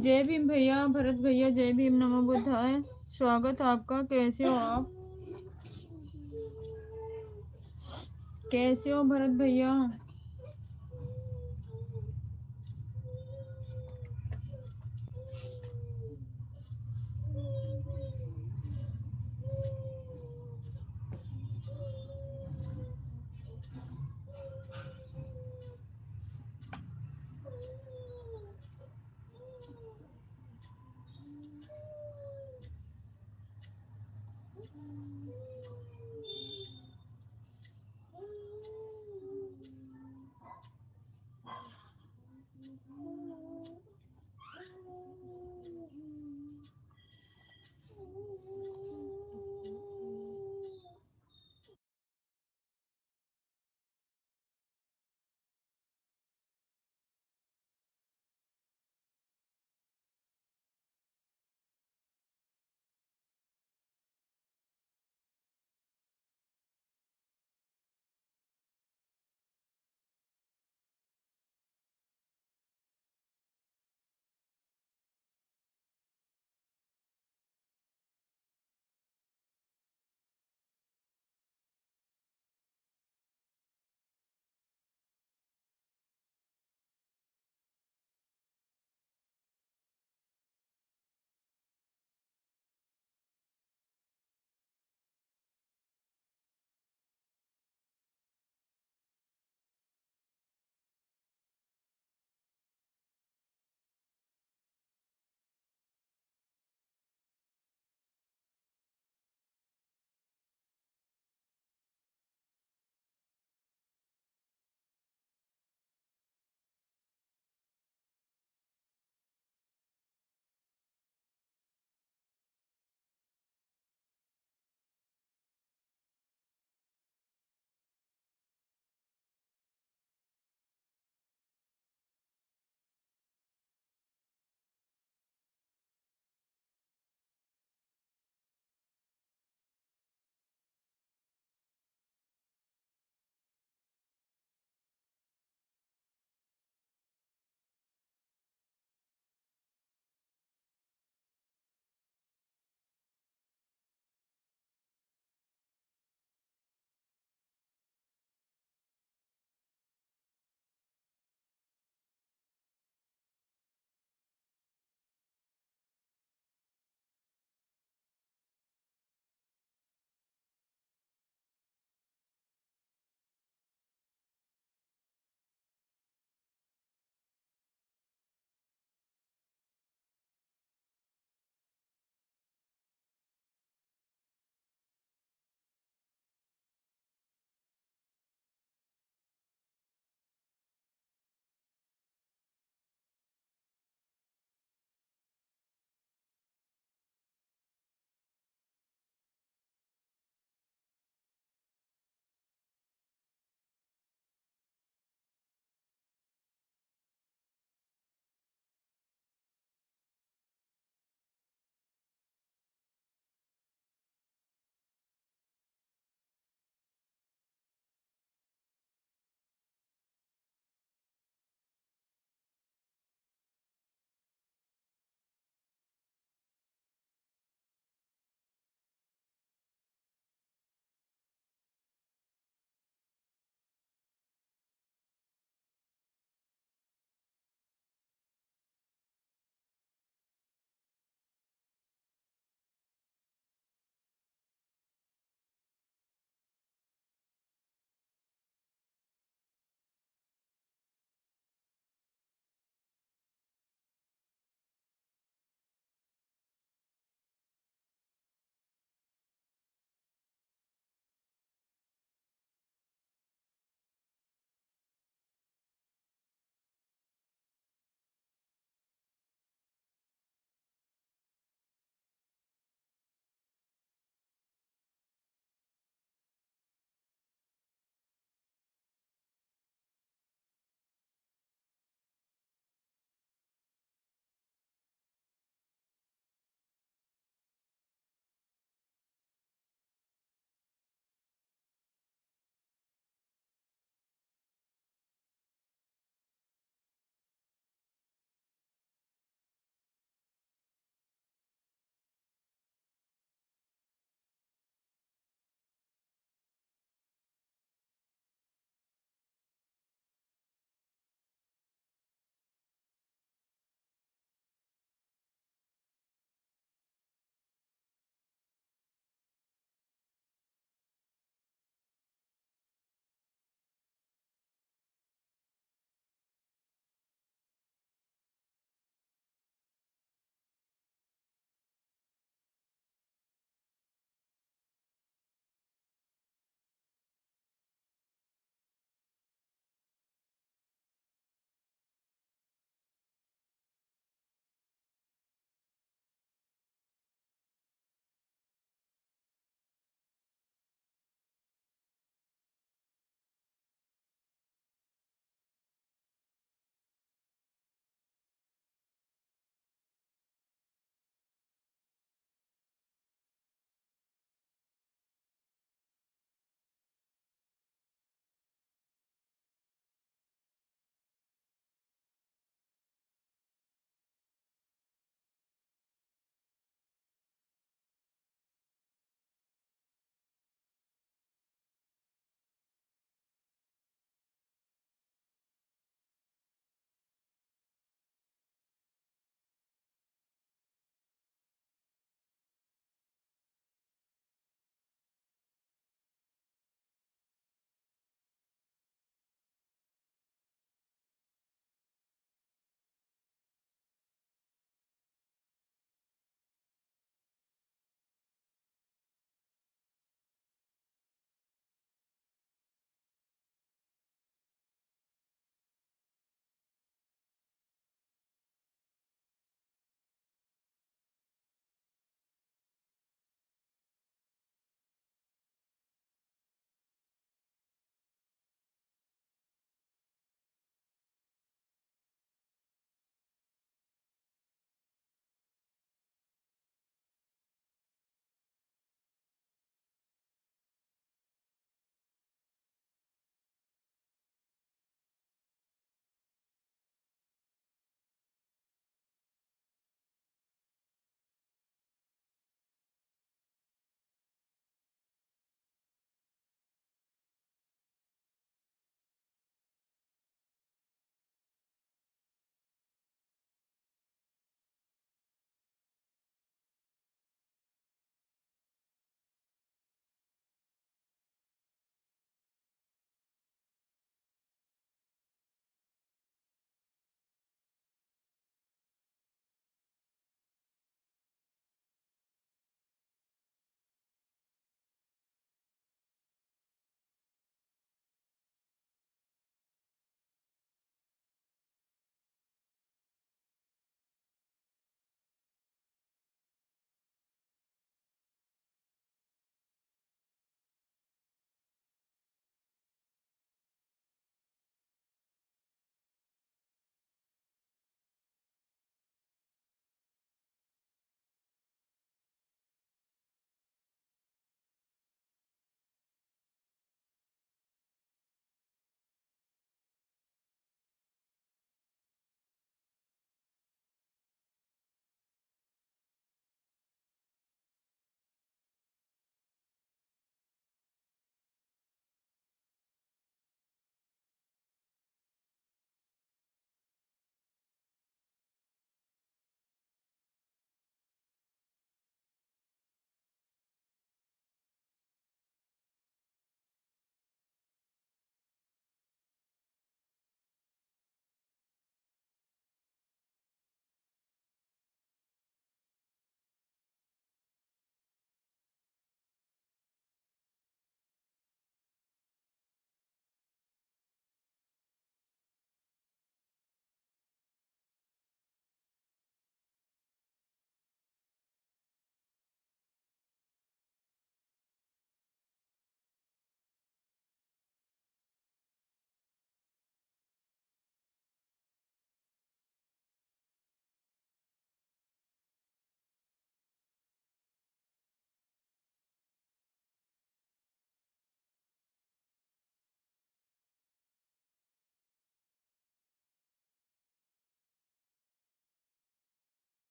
जय भीम भैया, भरत भैया, जय भीम, नमो बुद्धाय। स्वागत है आपका। कैसे हो आप? कैसे हो भरत भैया?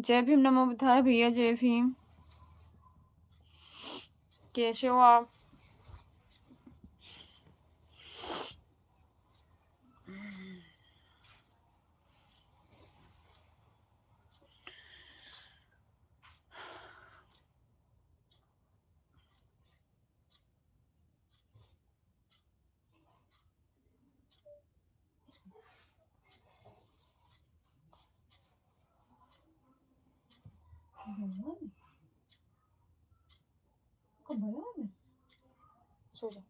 जय भीम नमो बुद्धाय भैया, जय भीम। कैसे हो आप? सो जा।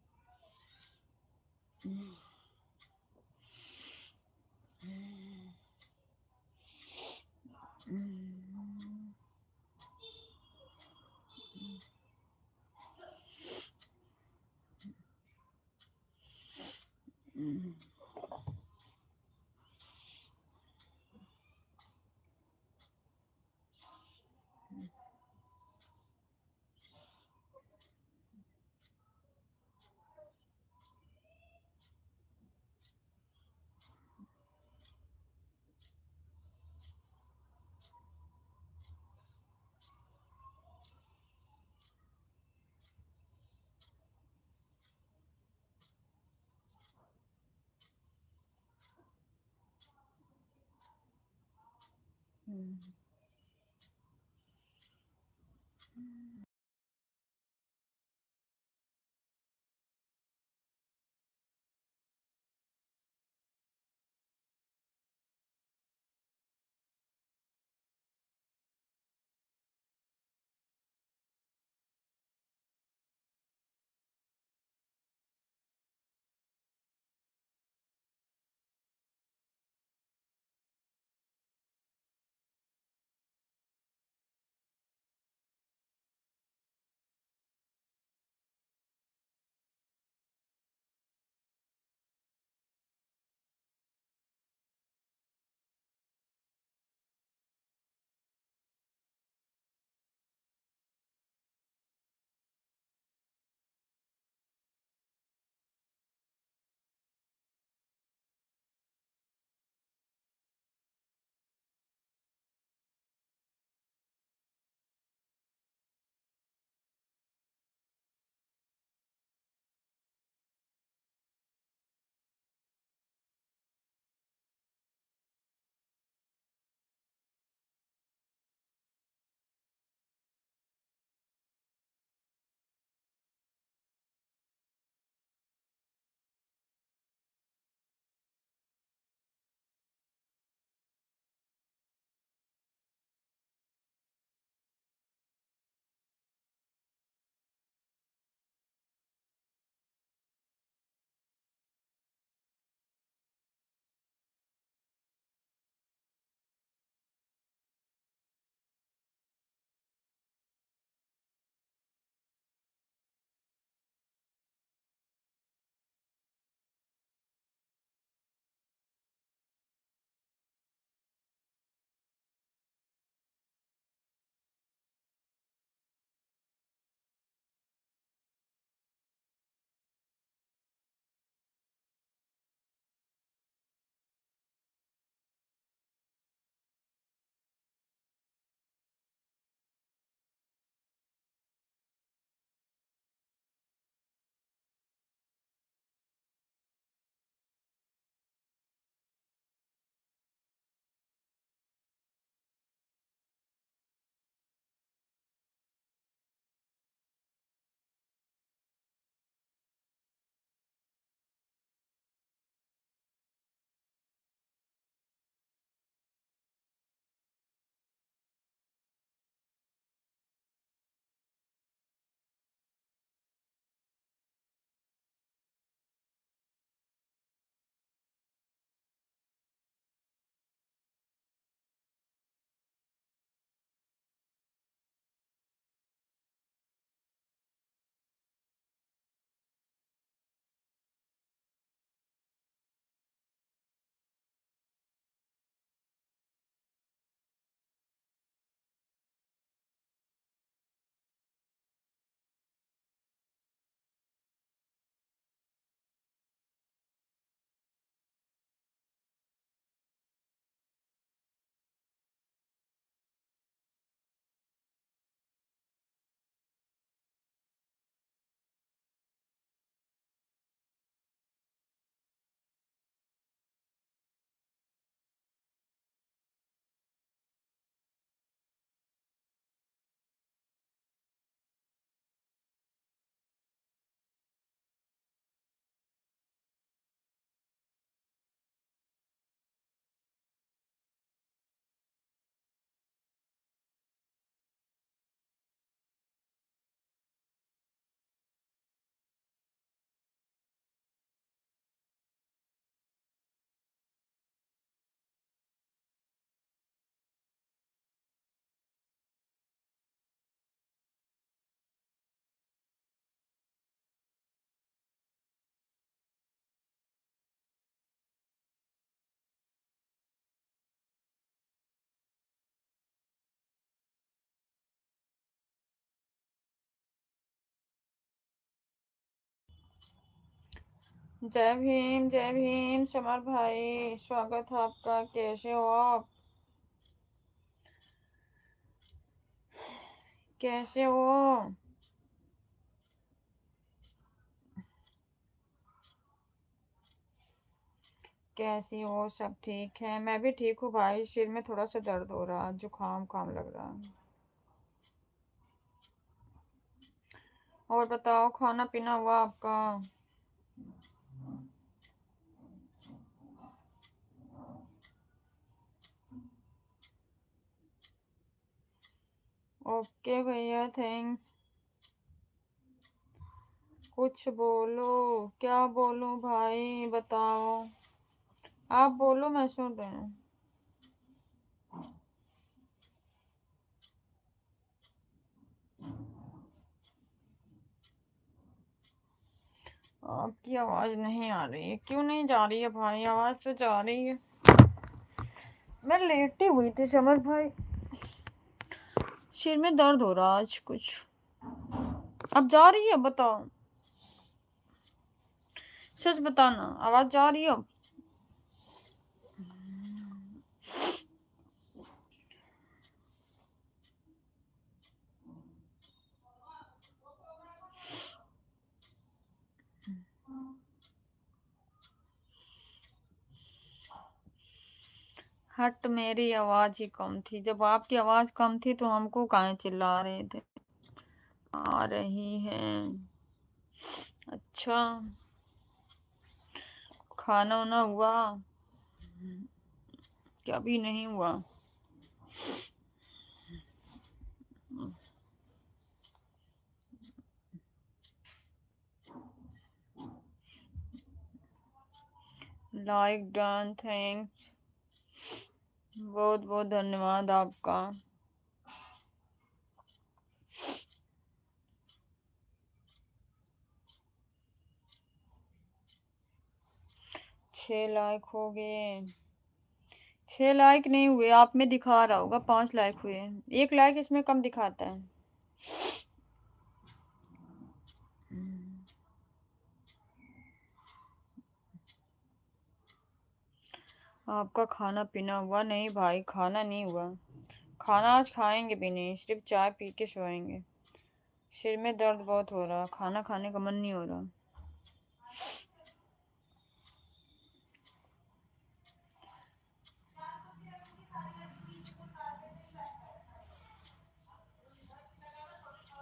जय भीम समर भाई, स्वागत है आपका। कैसे हो आप? कैसे हो? कैसी हो? सब ठीक है? मैं भी ठीक हूँ भाई। सिर में थोड़ा सा दर्द हो रहा है, जुकाम काम लग रहा है। और बताओ, खाना पीना हुआ आपका? ओके भैया, थैंक्स। कुछ बोलो। क्या बोलूं भाई, बताओ। आप बोलो, मैं सुन रही हूँ। आपकी आवाज नहीं आ रही है। क्यों नहीं जा रही है भाई? आवाज तो जा रही है। मैं लेटी हुई थी समर भाई। सिर में दर्द हो रहा आज कुछ। अब जा रही है? बताओ, सच बताना, आवाज जा रही है अब? हट, मेरी आवाज ही कम थी। जब आपकी आवाज कम थी तो हमको काहे चिल्ला रहे थे? आ रही है। अच्छा, खाना वाना हुआ? क्या भी नहीं हुआ? Like done, thanks. बहुत बहुत धन्यवाद आपका। 6 लाइक हो गए। 6 लाइक नहीं हुए, आप में दिखा रहा होगा 5 लाइक हुए। 1 लाइक इसमें कम दिखाता है। आपका खाना पीना हुआ? नहीं भाई, खाना नहीं हुआ। खाना आज खाएंगे भी नहीं, सिर्फ चाय पी के सोएंगे। सिर में दर्द बहुत हो रहा, खाना खाने का मन नहीं हो रहा।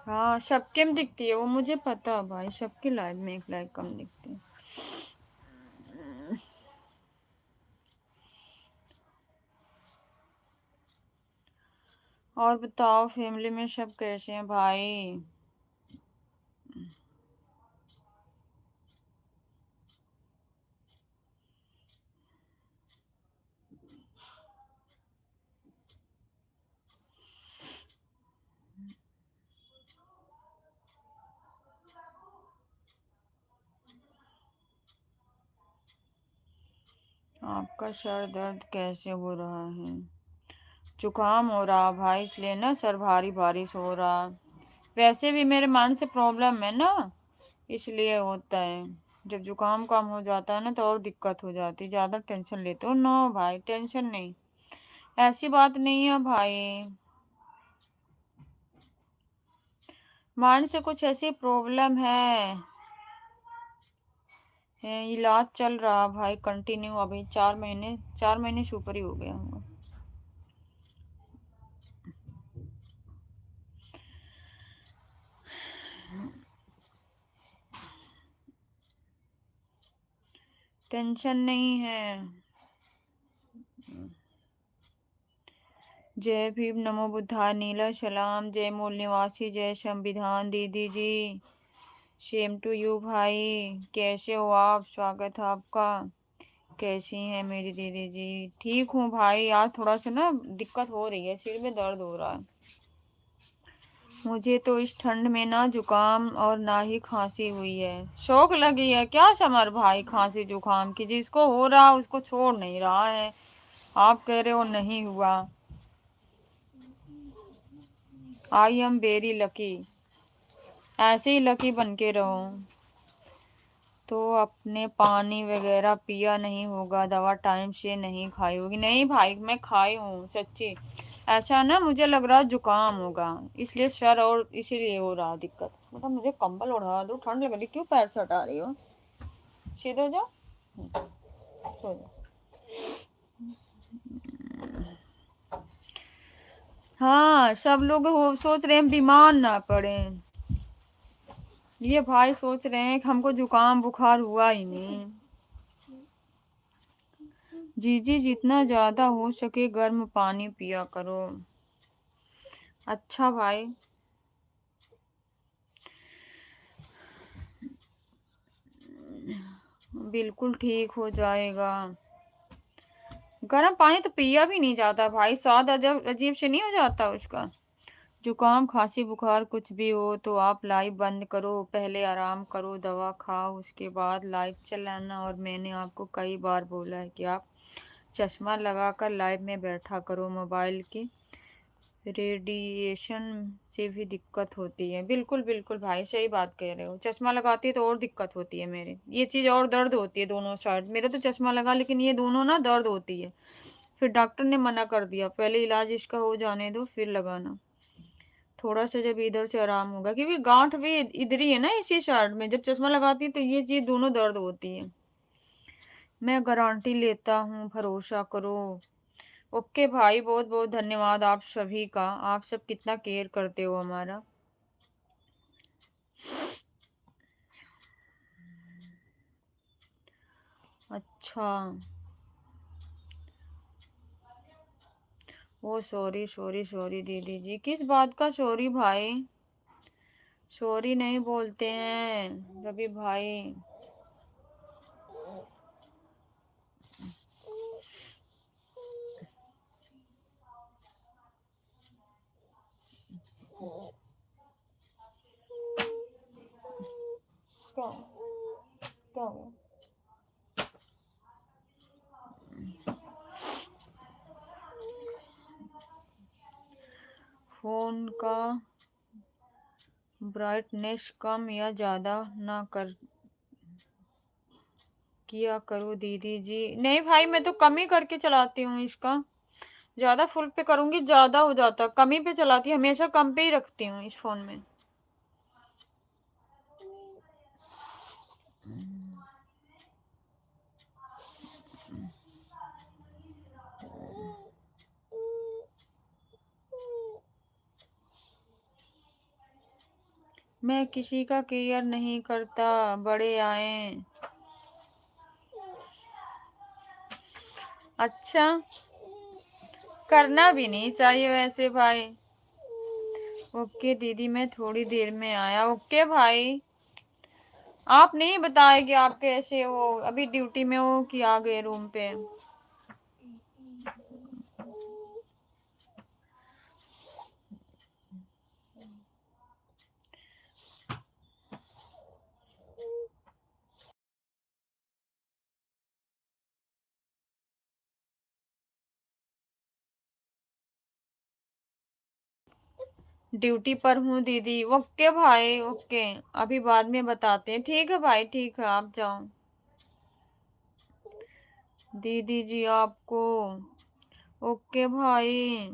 हाँ, सबके में दिखती है वो, मुझे पता है भाई। सबके लाइव में 1 लाइक कम दिखती है। और बताओ, फैमिली में सब कैसे हैं भाई? आपका सर दर्द कैसे हो रहा है? जुकाम हो रहा भाई, इसलिए ना सर भारी भारी से हो रहा। वैसे भी मेरे मन से प्रॉब्लम है ना, इसलिए होता है। जब जुकाम कम हो जाता है ना तो और दिक्कत हो जाती है। ज्यादा टेंशन लेते हो? नो भाई, टेंशन नहीं। ऐसी बात नहीं है भाई। माइंड से कुछ ऐसी प्रॉब्लम है, इलाज चल रहा भाई कंटिन्यू। अभी 4 महीने, 4 महीने से ऊपर ही हो गया होगा। टेंशन नहीं है। जय भीम, नमो बुद्धाय, नीला सलाम, जय मूल निवासी, जय संविधान दीदी जी। सेम टू यू भाई। कैसे हो आप? स्वागत है आपका। कैसी हैं मेरी दीदी जी? ठीक हूँ भाई। आज थोड़ा सा ना दिक्कत हो रही है, सिर में दर्द हो रहा है। मुझे तो इस ठंड में ना जुकाम और ना ही खांसी हुई है। शौक लगी है क्या समर भाई खांसी जुकाम की? जिसको हो रहा उसको छोड़ नहीं रहा है। आप कह रहे हो नहीं हुआ। I am very lucky. ऐसे ही लकी बन के रहो। तो आपने पानी वगैरह पिया नहीं होगा, दवा टाइम से नहीं खाई होगी। नहीं भाई, मैं खाई हूँ सच्ची। ऐसा ना मुझे लग रहा जुकाम होगा, इसलिए सर, और इसीलिए हो रहा दिक्कत। मतलब मुझे कंबल उड़ा दो, ठंड लग रही। क्यों पैर से हटा रही हो? सीधे हो जाओ, सो जाओ। हाँ, सब लोग सोच रहे हैं बीमार ना पड़े। ये भाई सोच रहे हैं कि हमको जुकाम बुखार हुआ ही नहीं। जी जी, जितना ज्यादा हो सके गर्म पानी पिया करो। अच्छा भाई, बिल्कुल ठीक हो जाएगा। गर्म पानी तो पिया भी नहीं जाता भाई, स्वाद अजब अजीब से नहीं हो जाता उसका। जुकाम खांसी बुखार कुछ भी हो तो आप लाइव बंद करो, पहले आराम करो, दवा खाओ, उसके बाद लाइव चलाना। और मैंने आपको कई बार बोला है कि आप चश्मा लगाकर लाइव में बैठा करो। मोबाइल के रेडिएशन से भी दिक्कत होती है। बिल्कुल बिल्कुल भाई, सही बात कह रहे हो। चश्मा लगाती है तो और दिक्कत होती है मेरे, ये चीज़ और दर्द होती है दोनों साइड। मेरे तो चश्मा लगा, लेकिन ये दोनों ना दर्द होती है। फिर डॉक्टर ने मना कर दिया, पहले इलाज इसका हो जाने दो फिर लगाना। थोड़ा सा जब इधर से आराम होगा, क्योंकि गांठ भी इधर ही है ना इसी साइड में, जब चश्मा लगाती है तो ये चीज दोनों दर्द होती है। मैं गारंटी लेता हूँ, भरोसा करो। ओके भाई, बहुत बहुत धन्यवाद आप सभी का। आप सब कितना केयर करते हो हमारा। अच्छा। ओ सॉरी सॉरी सॉरी दीदी जी, किस बात का सॉरी भाई? सॉरी नहीं बोलते हैं रवि भाई। क्या क्या हुआ? फोन का ब्राइटनेस कम या ज़्यादा ना कर किया करो दीदी जी। नहीं भाई, मैं तो कम ही करके चलाती हूँ इसका। ज़्यादा फुल पे करूँगी ज़्यादा हो जाता, कम ही पे चलाती हूँ, हमेशा कम पे ही रखती हूँ इस फ़ोन में। मैं किसी का केयर नहीं करता, बड़े आए। अच्छा, करना भी नहीं चाहिए वैसे भाई। ओके दीदी, मैं थोड़ी देर में आया। ओके भाई। आप नहीं बताए कि आप कैसे हो, अभी ड्यूटी में हो कि आ गए रूम पे? ड्यूटी पर हूँ दीदी। ओके भाई, ओके। अभी बाद में बताते हैं। ठीक है भाई, ठीक है, आप जाओ। दीदी जी आपको। ओके भाई।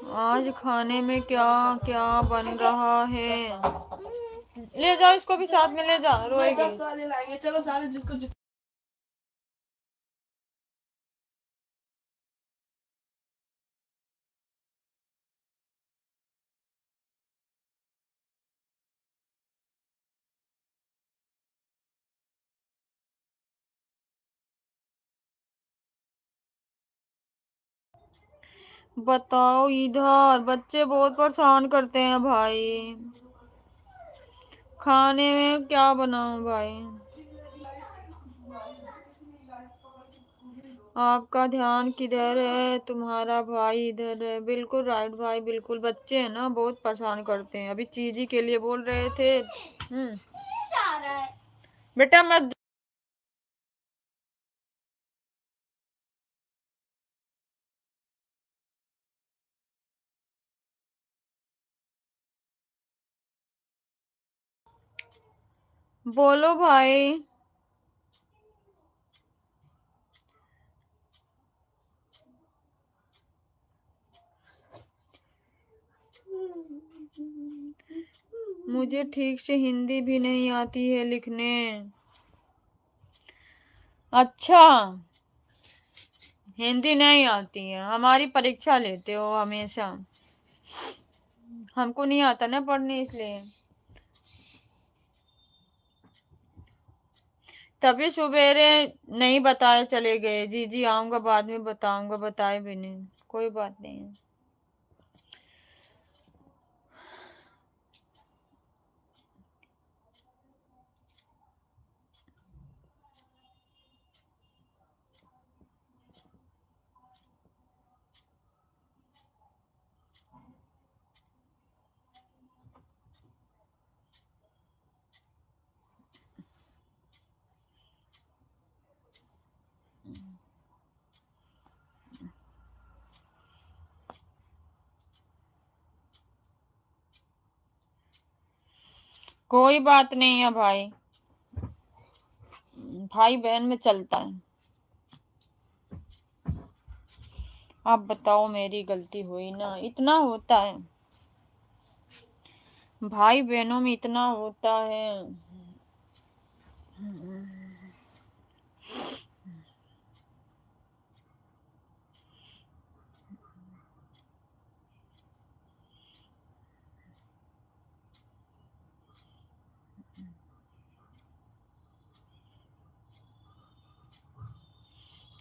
आज खाने में क्या क्या बन रहा है? ले जाओ इसको भी साथ में ले जाओ, रोएगी। सारे लाएंगे, चलो सारे जिसको बताओ, इधर बच्चे बहुत परेशान करते हैं भाई। खाने में क्या बनाऊं भाई? आपका ध्यान किधर है? तुम्हारा भाई इधर है। बिल्कुल राइट भाई, बिल्कुल। बच्चे हैं ना, बहुत परेशान करते हैं। अभी चीजी के लिए बोल रहे थे। बेटा मत। बोलो भाई। मुझे ठीक से हिंदी भी नहीं आती है लिखने। अच्छा, हिंदी नहीं आती है? हमारी परीक्षा लेते हो हमेशा। हमको नहीं आता ना पढ़ने, इसलिए। तभी सवेरे नहीं बताए चले गए। जी जी आऊंगा, बाद में बताऊंगा, बताए भी नहीं। कोई बात नहीं है। कोई बात नहीं है भाई, भाई बहन में चलता है। आप बताओ, मेरी गलती हुई ना? इतना होता है भाई बहनों में, इतना होता है।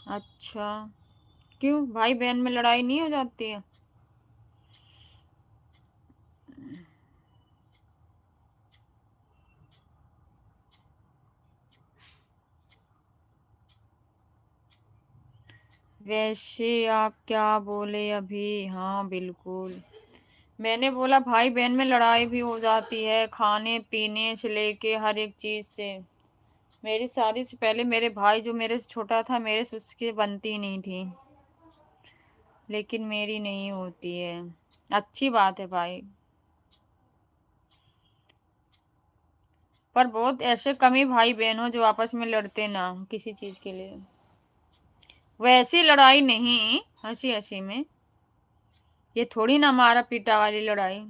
अच्छा, क्यों भाई बहन में लड़ाई नहीं हो जाती है? वैसे आप क्या बोले अभी? हाँ बिल्कुल, मैंने बोला भाई बहन में लड़ाई भी हो जाती है, खाने पीने से लेके हर एक चीज से। मेरी शादी से पहले मेरे भाई, जो मेरे से छोटा था, मेरे से उसकी बनती नहीं थी, लेकिन मेरी नहीं होती है। अच्छी बात है भाई। पर बहुत ऐसे कम ही भाई बहन हो जो आपस में लड़ते ना हो किसी चीज के लिए। वैसी लड़ाई नहीं, हंसी हंसी में। ये थोड़ी ना मारा पीटा वाली लड़ाई।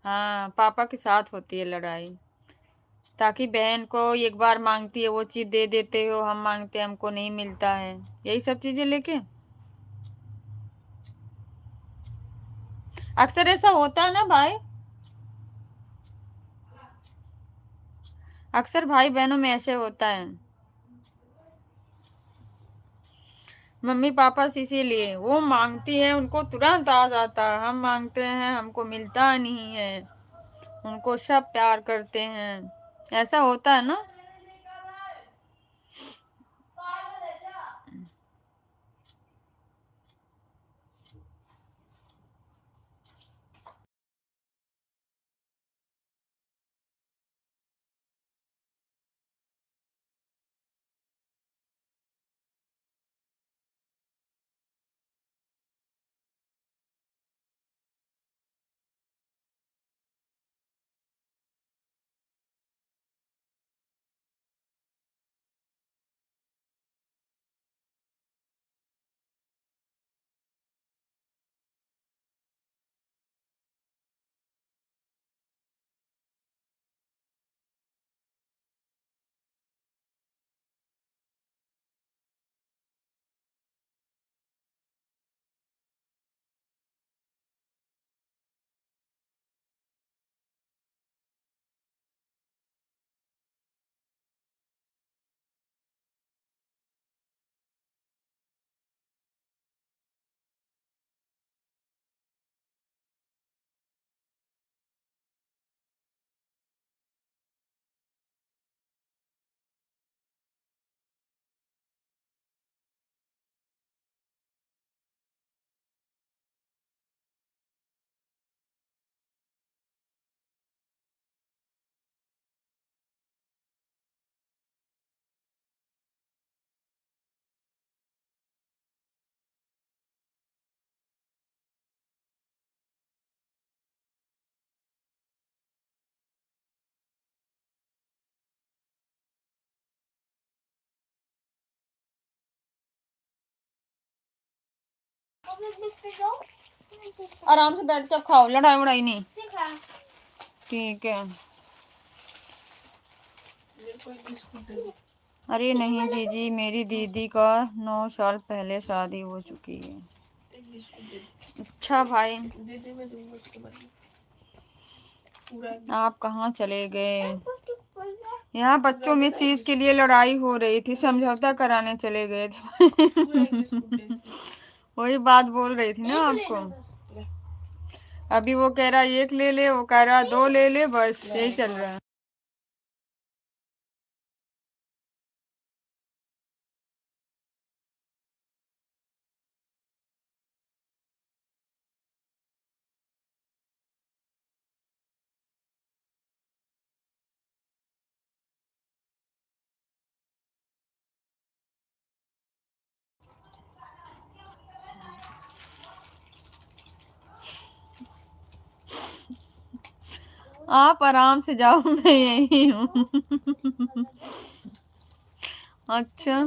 हाँ, पापा के साथ होती है लड़ाई। ताकि बहन को एक बार मांगती है वो चीज दे देते हो, हम मांगते हैं हमको नहीं मिलता है, यही सब चीजें लेके। अक्सर ऐसा होता है ना भाई, अक्सर भाई बहनों में ऐसे होता है। मम्मी पापा से इसीलिए वो मांगती है, उनको तुरंत आ जाता है। हम मांगते हैं, हमको मिलता नहीं है। उनको सब प्यार करते हैं। ऐसा होता है ना। आराम से बैठ के खाओ, लड़ाई वड़ाई नहीं। ठीक है। अरे नहीं जीजी, मेरी दीदी का 9 साल पहले शादी हो चुकी है। अच्छा भाई, आप कहाँ चले गए? यहाँ बच्चों में चीज के लिए लड़ाई हो रही थी, समझौता कराने चले गए थे। वही बात बोल रही थी ना आपको। अभी वो कह रहा 1 ले ले, वो कह रहा 2 ले ले, बस यही चल रहा है। आप आराम से जाओ, मैं यही हूँ। अच्छा,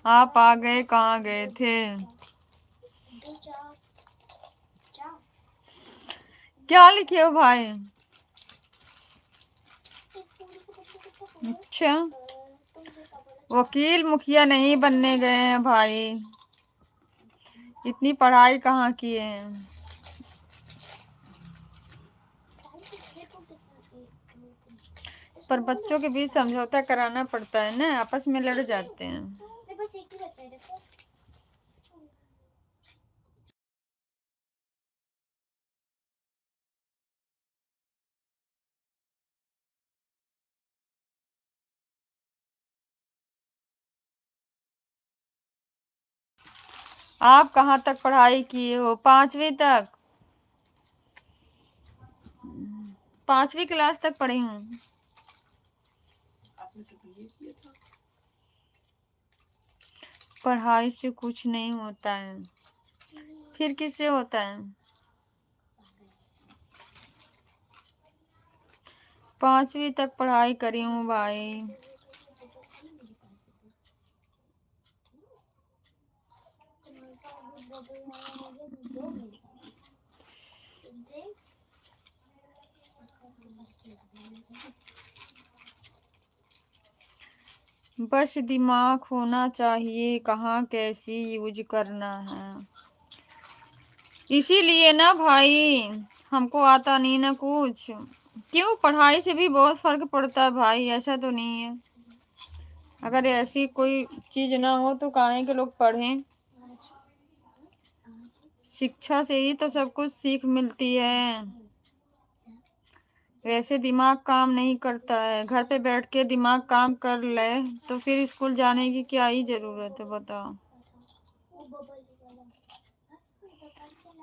आप आ गए, कहाँ गए थे? क्या लिखे हो भाई? अच्छा, वकील मुखिया नहीं बनने गए हैं भाई, इतनी पढ़ाई कहाँ किए हैं? पर बच्चों के बीच समझौता कराना पड़ता है ना, आपस में लड़ जाते हैं। आप कहाँ तक पढ़ाई किए हो? 5वीं तक? 5वीं क्लास तक पढ़ी हूँ। पढ़ाई से कुछ नहीं होता है, फिर किससे होता है? 5वीं तक पढ़ाई करी हूँ भाई। बस दिमाग होना चाहिए, कहाँ कैसी यूज करना है। इसीलिए ना भाई, हमको आता नहीं ना कुछ। क्यों? पढ़ाई से भी बहुत फर्क पड़ता है भाई, ऐसा तो नहीं है। अगर ऐसी कोई चीज ना हो तो काहे के लोग पढ़ें? शिक्षा से ही तो सब कुछ सीख मिलती है। वैसे दिमाग काम नहीं करता है, घर पे बैठ के दिमाग काम कर ले तो फिर स्कूल जाने की क्या ही जरूरत है, बताओ।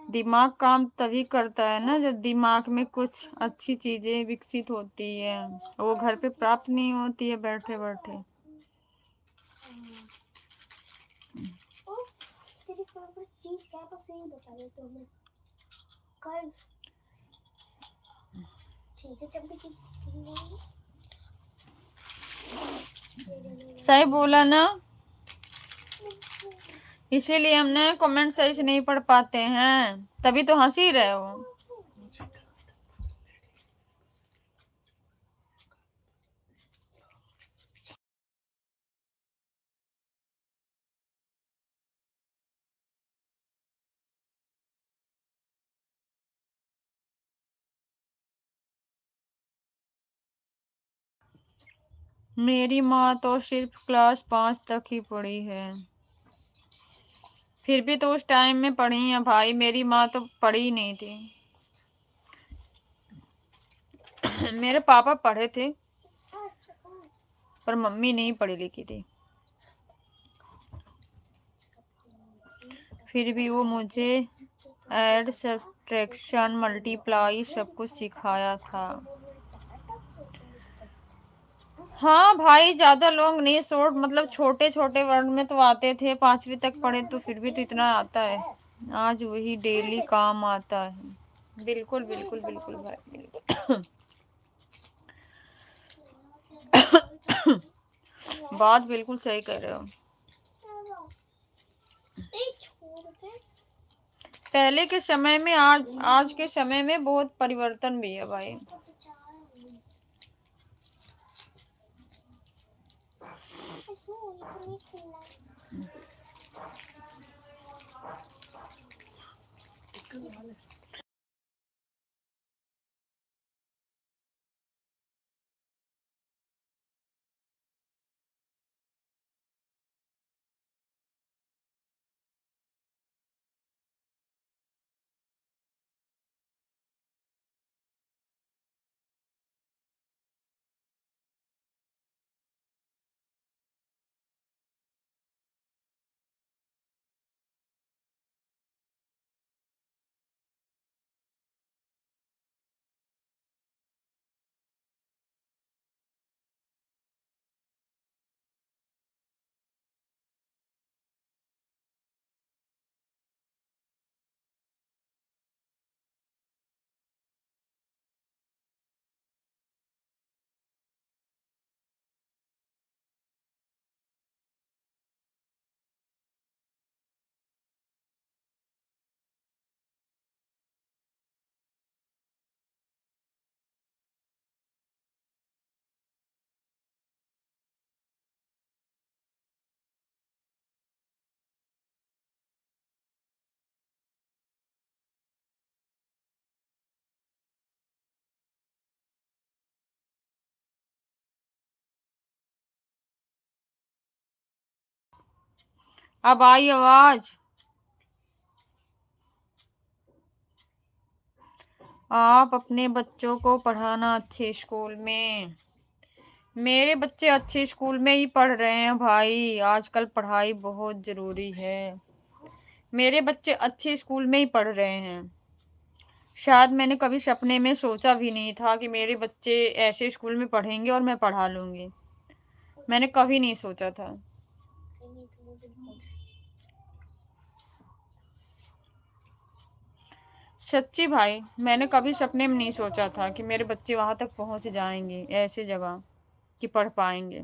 दिमाग काम तभी करता है ना जब दिमाग में कुछ अच्छी चीजें विकसित होती है, वो घर पे प्राप्त नहीं होती है बैठे बैठे। सही बोला ना, इसीलिए हमने कमेंट सही से नहीं पढ़ पाते हैं, तभी तो हंस ही रहे हो। मेरी माँ तो सिर्फ क्लास 5 तक ही पढ़ी है। फिर भी तो उस टाइम में पढ़ी है भाई, मेरी माँ तो पढ़ी नहीं थी। मेरे पापा पढ़े थे पर मम्मी नहीं पढ़ी लिखी थी। फिर भी वो मुझे ऐड, सब्ट्रैक्शन, मल्टीप्लाई सब कुछ सिखाया था। हाँ भाई, ज्यादा लॉन्ग नहीं, शॉर्ट मतलब छोटे छोटे वर्ड में तो आते थे, 5वीं तक पढ़े तो फिर भी तो इतना आता है। आज वही डेली काम आता है। बिल्कुल बिल्कुल बिल्कुल भाई, बिल्कुल। बात बिल्कुल सही कर रहे हो। पहले के समय में आज के समय में बहुत परिवर्तन भी है भाई। अब आई आवाज। आप अपने बच्चों को पढ़ाना अच्छे स्कूल में। मेरे बच्चे अच्छे स्कूल में ही पढ़ रहे हैं भाई, आजकल पढ़ाई बहुत जरूरी है। मेरे बच्चे अच्छे स्कूल में ही पढ़ रहे हैं। शायद मैंने कभी सपने में सोचा भी नहीं था कि मेरे बच्चे ऐसे स्कूल में पढ़ेंगे और मैं पढ़ा लूंगी। मैंने कभी नहीं सोचा था। सच्ची भाई, मैंने कभी सपने में नहीं सोचा था कि मेरे बच्चे वहां तक पहुंच जाएंगे, ऐसी जगह कि पढ़ पाएंगे।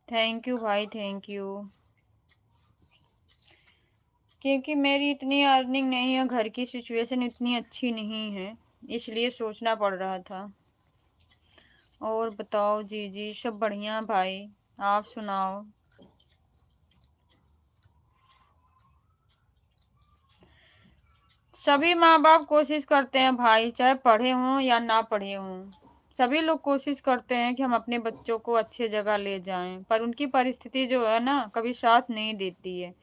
थैंक यू भाई, थैंक यू। क्योंकि मेरी इतनी अर्निंग नहीं है, घर की सिचुएशन इतनी अच्छी नहीं है, इसलिए सोचना पड़ रहा था। और बताओ जी जी, सब बढ़िया भाई, आप सुनाओ। सभी माँ बाप कोशिश करते हैं भाई, चाहे पढ़े हों या ना पढ़े हों, सभी लोग कोशिश करते हैं कि हम अपने बच्चों को अच्छी जगह ले जाएं, पर उनकी परिस्थिति जो है ना, कभी साथ नहीं देती है,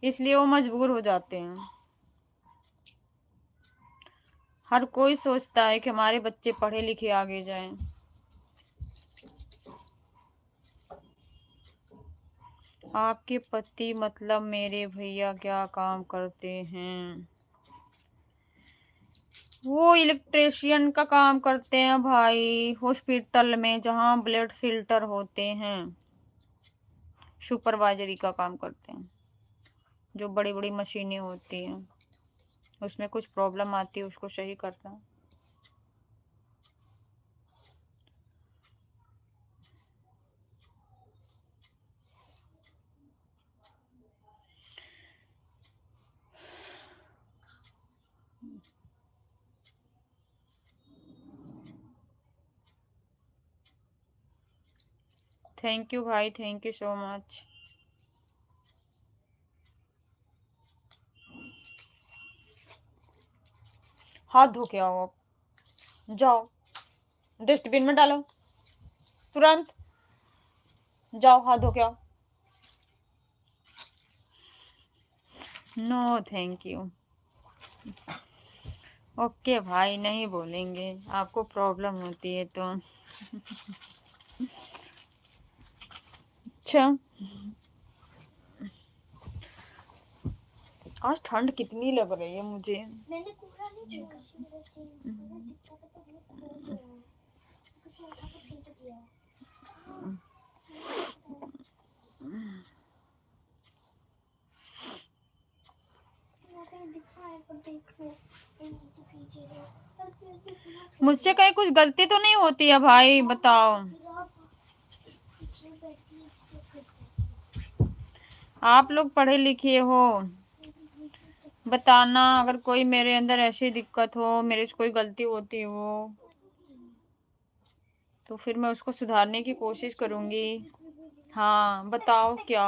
इसलिए वो मजबूर हो जाते हैं। हर कोई सोचता है कि हमारे बच्चे पढ़े लिखे आगे जाएं। आपके पति मतलब मेरे भैया क्या काम करते हैं? वो इलेक्ट्रिशियन का काम करते हैं भाई, हॉस्पिटल में जहाँ ब्लड फिल्टर होते हैं, सुपरवाइजरी का काम करते हैं। जो बड़ी बड़ी मशीनें होती हैं, उसमें कुछ प्रॉब्लम आती है, उसको सही करना है। थैंक यू भाई, थैंक यू सो मच। हाथ धो के आओ, आप जाओ, डस्टबिन में डालो, तुरंत जाओ, हाथ धो के आओ। No thank you. ओके भाई, नहीं बोलेंगे, आपको प्रॉब्लम होती है तो। अच्छा, आज ठंड कितनी लग रही है मुझे। मैंने कूड़ा नहीं मुझसे कहीं कुछ गलती तो नहीं होती है भाई, बताओ। आप लोग पढ़े लिखे हो, बताना अगर कोई मेरे अंदर ऐसी दिक्कत हो, मेरे से कोई गलती होती हो, तो फिर मैं उसको सुधारने की कोशिश करूंगी। हाँ बताओ क्या,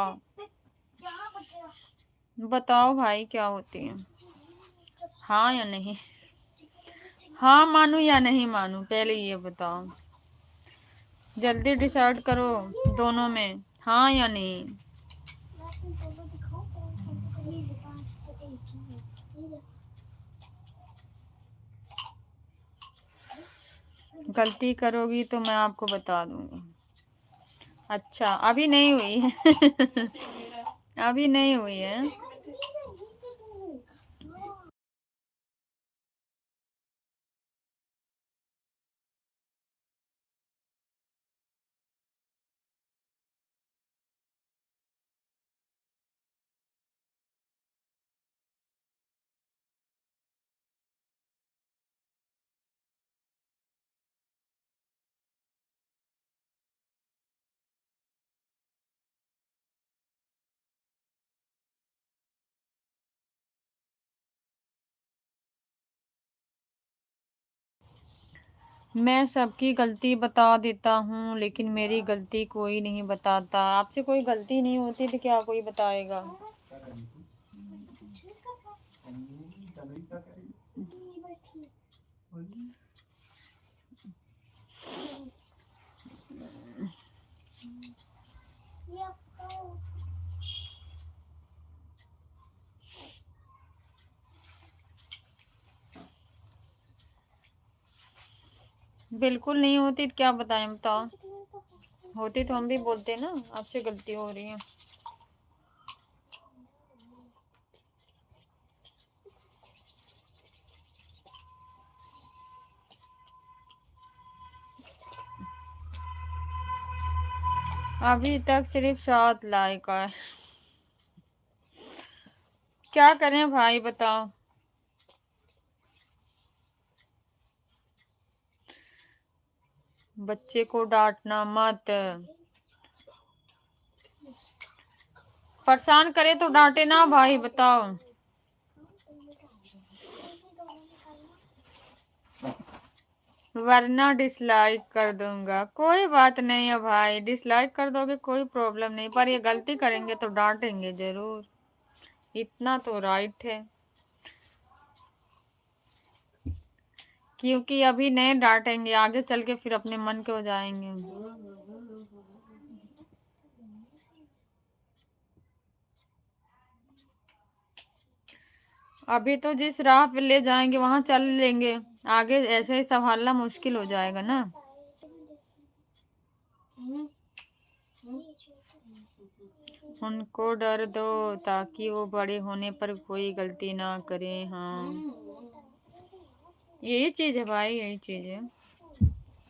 बताओ भाई क्या होती है। हाँ या नहीं, हाँ मानूं या नहीं मानूं, पहले ये बताओ। जल्दी डिसाइड करो दोनों में, हाँ या नहीं। गलती करोगी तो मैं आपको बता दूंगा। अच्छा अभी नहीं हुई है अभी नहीं हुई है। मैं सबकी गलती बता देता हूँ, लेकिन मेरी गलती कोई नहीं बताता। आपसे कोई गलती नहीं होती तो क्या कोई बताएगा। बिल्कुल नहीं होती तो क्या बताएं, बताओ। होती तो हम भी बोलते ना आपसे गलती हो रही है। अभी तक सिर्फ 7 लाइक है। क्या करें भाई बताओ। बच्चे को डांटना मत, परेशान करे तो डांटे ना भाई, बताओ। वरना डिसलाइक कर दूंगा। कोई बात नहीं है भाई, डिसलाइक कर दोगे कोई प्रॉब्लम नहीं, पर ये गलती करेंगे तो डांटेंगे जरूर, इतना तो राइट है। क्योंकि अभी नहीं डांटेंगे, आगे चल के फिर अपने मन के हो जाएंगे। अभी तो जिस राह पे ले जाएंगे वहां चल लेंगे, आगे ऐसे ही संभालना मुश्किल हो जाएगा ना। उनको डर दो ताकि वो बड़े होने पर कोई गलती ना करें। हाँ यही चीज है भाई, यही चीज है।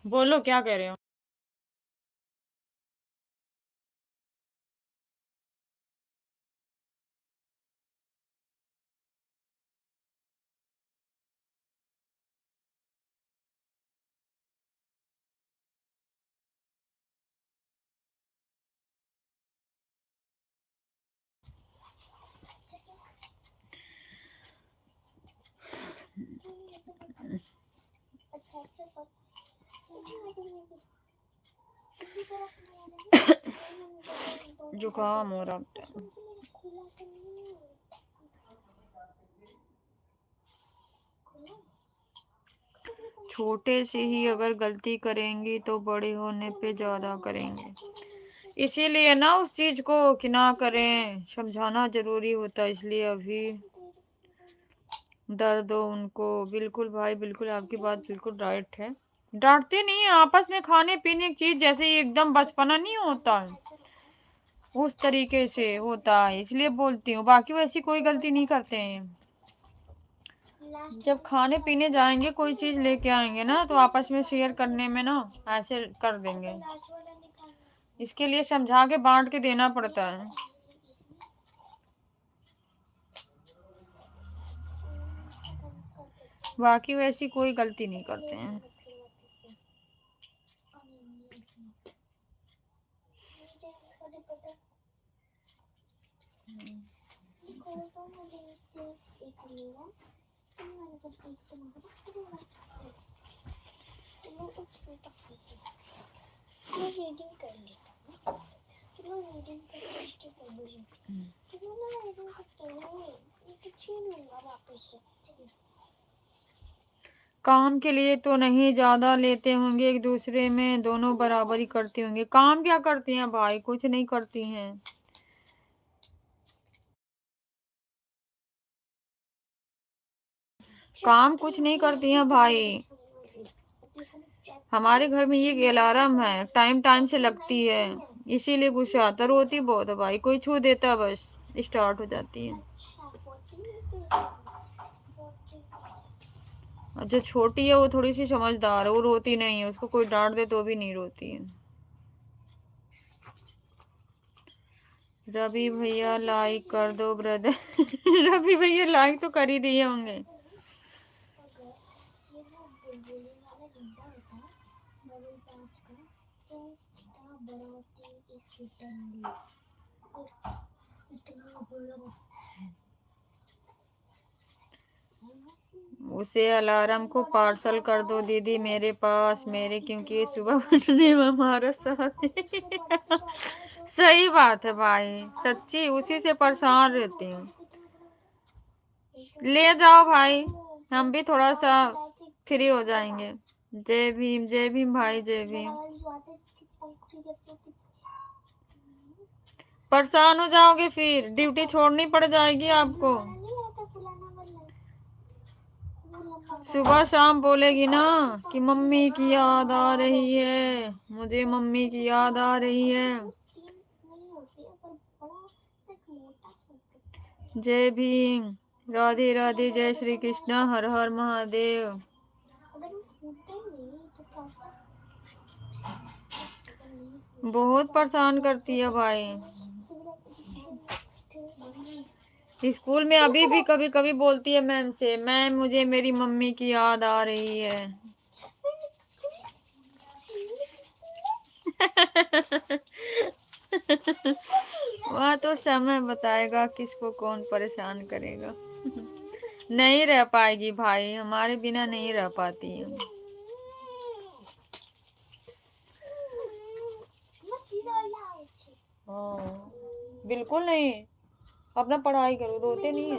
बोलो क्या कह रहे हो। जुकाम हो रहा है। छोटे से ही अगर गलती करेंगी तो बड़े होने पे ज्यादा करेंगे, इसीलिए ना उस चीज को कि ना करें, समझाना जरूरी होता है, इसलिए अभी डर दो उनको। बिल्कुल भाई बिल्कुल, आपकी बात बिल्कुल राइट है। डांटते नहीं है, आपस में खाने पीने की चीज जैसे ही एकदम बचपना नहीं होता है उस तरीके से होता है, इसलिए बोलती हूँ, बाकी वैसी कोई गलती नहीं करते हैं। जब खाने पीने जाएंगे कोई चीज लेके आएंगे ना तो आपस में शेयर करने में ना ऐसे कर देंगे, इसके लिए समझा के बांट के देना पड़ता है। बाकी वैसी कोई गलती नहीं करते हैं। काम के लिए तो नहीं ज्यादा लेते होंगे, एक दूसरे में दोनों बराबरी करते होंगे। काम क्या करती हैं भाई? कुछ नहीं करती हैं। काम कुछ नहीं करती हैं भाई। हमारे घर में ये अलार्म है, टाइम टाइम से लगती है, इसीलिए गुस्सा आता। रोती बहुत है भाई, कोई छू देता बस स्टार्ट हो जाती है। और जो छोटी है वो थोड़ी सी समझदार है, वो रोती नहीं है, उसको कोई डांट दे तो भी नहीं रोती है। रवि भैया लाइक कर दो ब्रदर। रवि भैया लाइक तो कर ही दिए होंगे। उसे अलार्म को पार्सल कर दो दीदी मेरे पास, मेरे, क्योंकि ये सुबह उठने में हमारा साथ है। सही बात है भाई, सच्ची उसी से परेशान रहती हूँ। ले जाओ भाई, हम भी थोड़ा सा फ्री हो जाएंगे। जय भीम, जय भीम भाई, जय भीम। परेशान हो जाओगे, फिर ड्यूटी छोड़नी पड़ जाएगी आपको। सुबह शाम बोलेगी ना कि मम्मी की याद आ रही है, मुझे मम्मी की याद आ रही है। जय भीम, राधे राधे, जय श्री कृष्णा, हर हर महादेव। बहुत परेशान करती है भाई। स्कूल में अभी भी कभी कभी बोलती है मैम से, मैम मुझे मेरी मम्मी की याद आ रही है। वह तो समय बताएगा किसको कौन परेशान करेगा। नहीं रह पाएगी भाई, हमारे बिना नहीं रह पाती है। हाँ, बिल्कुल नहीं, अपना पढ़ाई करो, रोते नहीं है।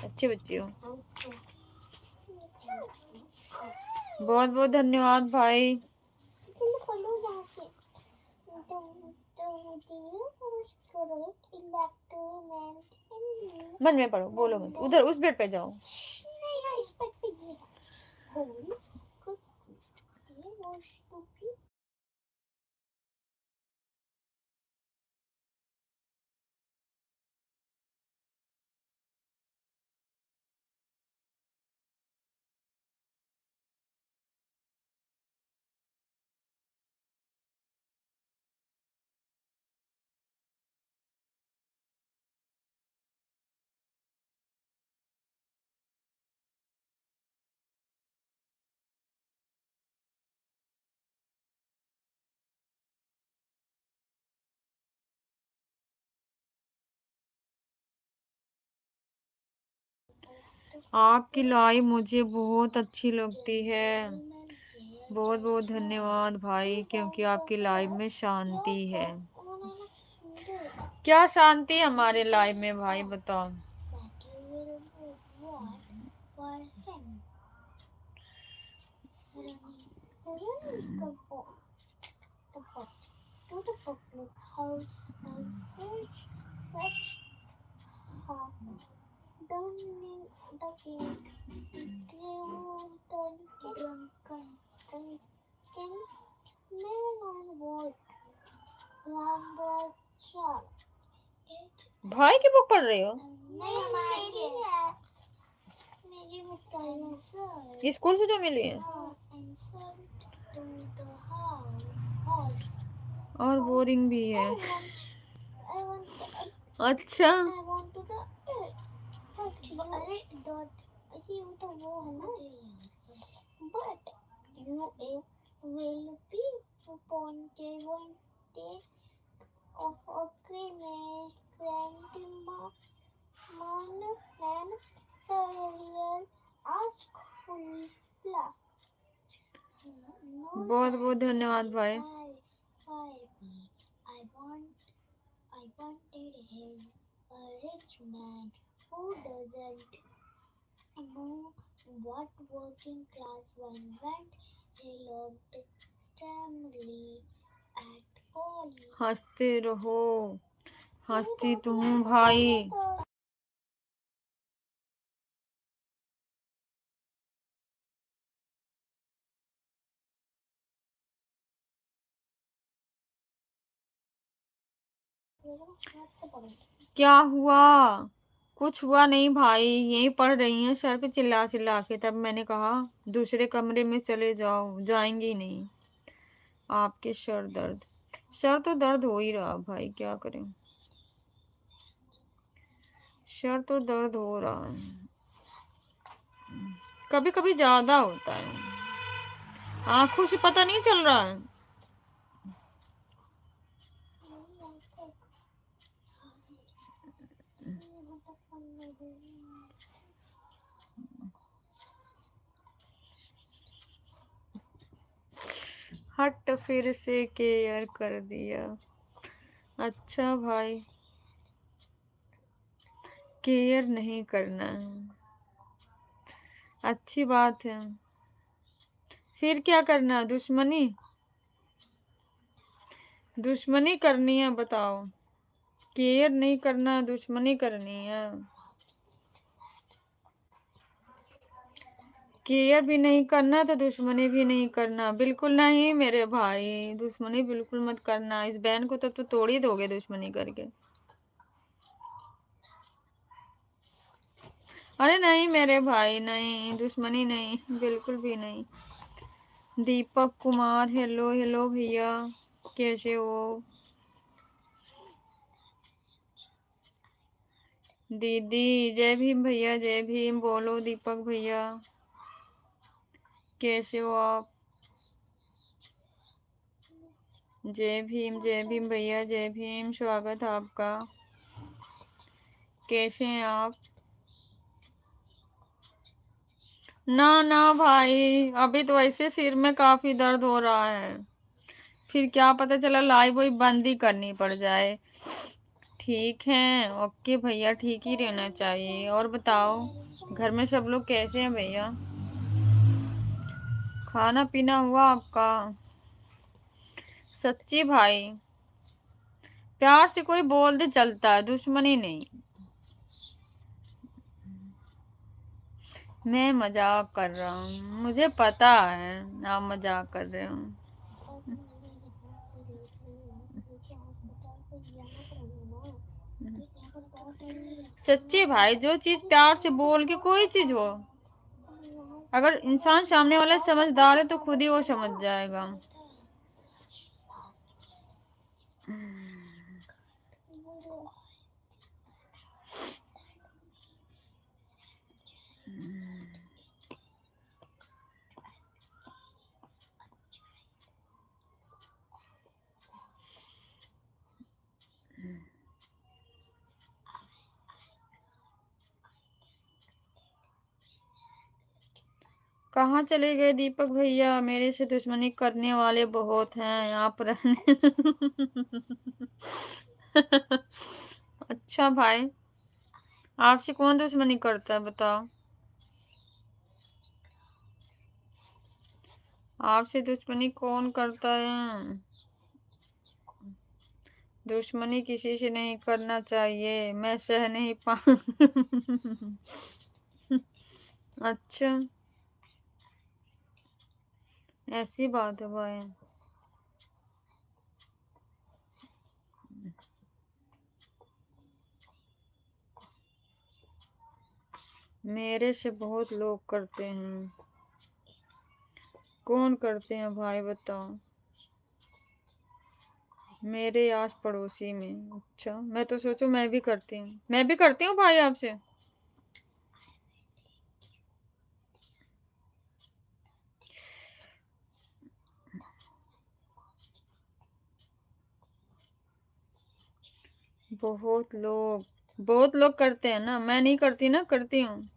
अच्छे बच्चे हो। बहुत बहुत धन्यवाद भाई। मन में पढ़ो, बोलो मत, उधर उस बेड पे जाओ। आपकी लाइव मुझे बहुत अच्छी लगती है। बहुत बहुत धन्यवाद भाई, क्योंकि आपकी लाइव में शांति है। क्या शांति है हमारे लाइव में भाई, बताओ। भाई की बुक पढ़ रही हो? स्कूल से जो मिली है? और बोरिंग भी है। अच्छा, will be appointed of a grandma man Sir asked Khula. No, बहुत बहुत धन्यवाद भाई। fire me. I wanted his a rich man who doesn't know what working class one went. He looked sternly at Polly. हंसते रहो, हंसती तो हूँ भाई। क्या हुआ? कुछ हुआ नहीं भाई, यही पढ़ रही हैं सर पे चिल्ला चिल्ला के, तब मैंने कहा दूसरे कमरे में चले जाओ, जाएंगी नहीं। आपके सर तो दर्द हो ही रहा भाई, क्या करें, सर तो दर्द हो रहा है, कभी कभी ज्यादा होता है, आंखों से पता नहीं चल रहा है। हट, फिर से केयर कर दिया। अच्छा भाई, केयर नहीं करना है, अच्छी बात है। फिर क्या करना है? दुश्मनी करनी है? बताओ, केयर नहीं करना, दुश्मनी करनी है? केयर भी नहीं करना तो दुश्मनी भी नहीं करना, बिल्कुल नहीं मेरे भाई, दुश्मनी बिल्कुल मत करना। इस बहन को तब तो तोड़ ही दोगे दुश्मनी करके। अरे नहीं मेरे भाई, नहीं, दुश्मनी नहीं, बिल्कुल भी नहीं। दीपक कुमार, हेलो हेलो भैया, कैसे हो? दीदी जय भीम भैया, जय भीम बोलो। दीपक भैया कैसे हो आप? जय भीम भैया, जय भीम, स्वागत है आपका। कैसे हैं आप? ना ना भाई, अभी तो ऐसे सिर में काफी दर्द हो रहा है, फिर क्या पता चला लाइव वही बंद ही करनी पड़ जाए। ठीक है, ओके भैया, ठीक ही रहना चाहिए। और बताओ, घर में सब लोग कैसे हैं भैया? खाना पीना हुआ आपका? सच्ची भाई, प्यार से कोई बोल दे चलता है, दुश्मनी नहीं। मैं मजाक कर रहा हूँ, मुझे पता है आप मजाक कर रहे हो। सच्ची भाई, जो चीज प्यार से बोल के, कोई चीज हो, अगर इंसान सामने वाला समझदार है तो खुद ही वो समझ जाएगा। कहाँ चले गए दीपक भैया? मेरे से दुश्मनी करने वाले बहुत हैं, आप रहने अच्छा भाई, आपसे कौन दुश्मनी करता है बताओ? आपसे दुश्मनी कौन करता है? दुश्मनी किसी से नहीं करना चाहिए, मैं सह नहीं पा अच्छा, ऐसी बात है भाई। मेरे से बहुत लोग करते हैं। कौन करते हैं भाई बताओ? मेरे आस पड़ोसी में? अच्छा, मैं तो सोचू मैं भी करती हूँ, मैं भी करती हूँ भाई आपसे। बहुत लोग करते हैं ना, मैं नहीं करती ना, करती हूँ।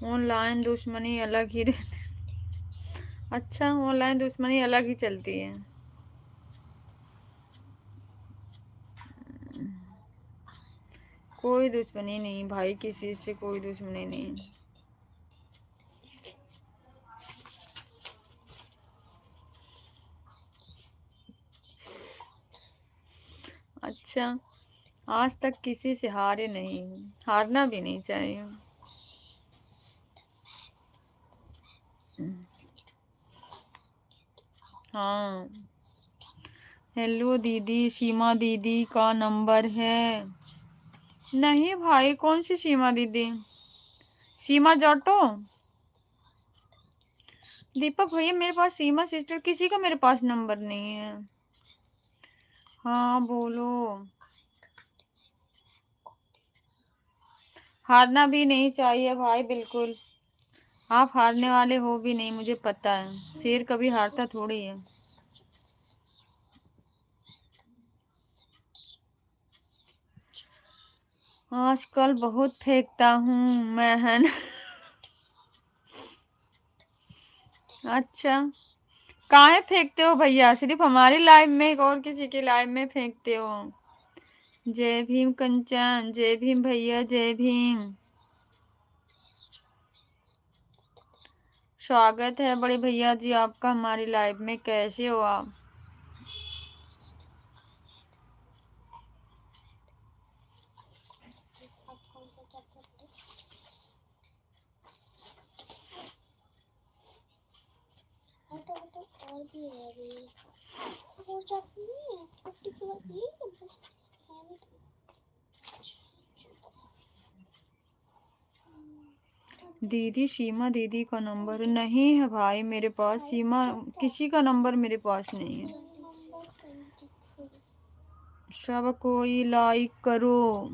ऑनलाइन दुश्मनी अलग ही रहती। अच्छा, ऑनलाइन दुश्मनी अलग ही चलती है। कोई दुश्मनी नहीं भाई, किसी से कोई दुश्मनी नहीं। अच्छा, आज तक किसी से हारे नहीं, हारना भी नहीं चाहिए। हाँ, हेलो दीदी, सीमा दीदी का नंबर है? नहीं भाई, कौन सी सीमा दीदी? सीमा जाटो? दीपक भैया, मेरे पास सीमा सिस्टर किसी का मेरे पास नंबर नहीं है। हाँ बोलो। हारना भी नहीं चाहिए भाई, बिल्कुल। आप हारने वाले हो भी नहीं, मुझे पता है। शेर कभी हारता थोड़ी है। आजकल बहुत फेंकता हूँ मैं, है ना? अच्छा, काहे फेंकते हो भैया? सिर्फ हमारी लाइफ में, और किसी की लाइफ में फेंकते हो? जय भीम कंचन, जय भीम भैया, जय भीम। स्वागत है बड़े भैया जी आपका हमारी लाइफ में। कैसे हो आप? आप कौन सा चैप्टर पढ़े? हटो और भी है अभी। वो चैप्टर नहीं है, 50 के बाद नहीं है बस। है भी तो। दीदी, सीमा दीदी का नंबर नहीं है भाई मेरे पास। सीमा किसी का नंबर मेरे पास नहीं है। नंबर 23। सब कोई लाइक करो।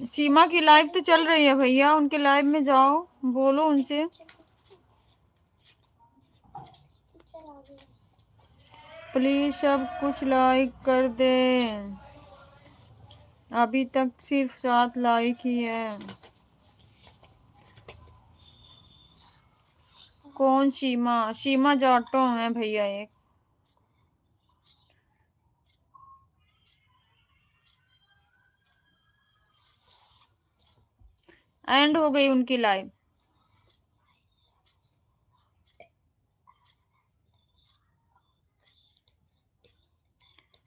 सीमा की लाइव तो चल रही है भैया, उनके लाइव में जाओ, बोलो उनसे। प्लीज सब कुछ लाइक कर दे। अभी तक सिर्फ 7 लाइक ही है। कौन सीमा? सीमा जाटो है भैया एक। एंड हो गई उनकी लाइव।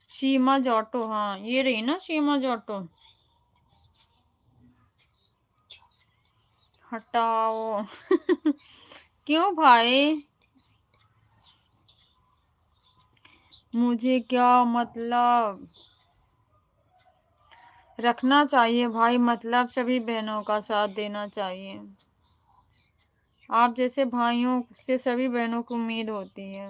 सीमा जाटो, हाँ ये रही ना सीमा जाटो। हटाओ। क्यों भाई? मुझे क्या मतलब? रखना चाहिए भाई, मतलब सभी बहनों का साथ देना चाहिए। आप जैसे भाइयों से सभी बहनों को उम्मीद होती है।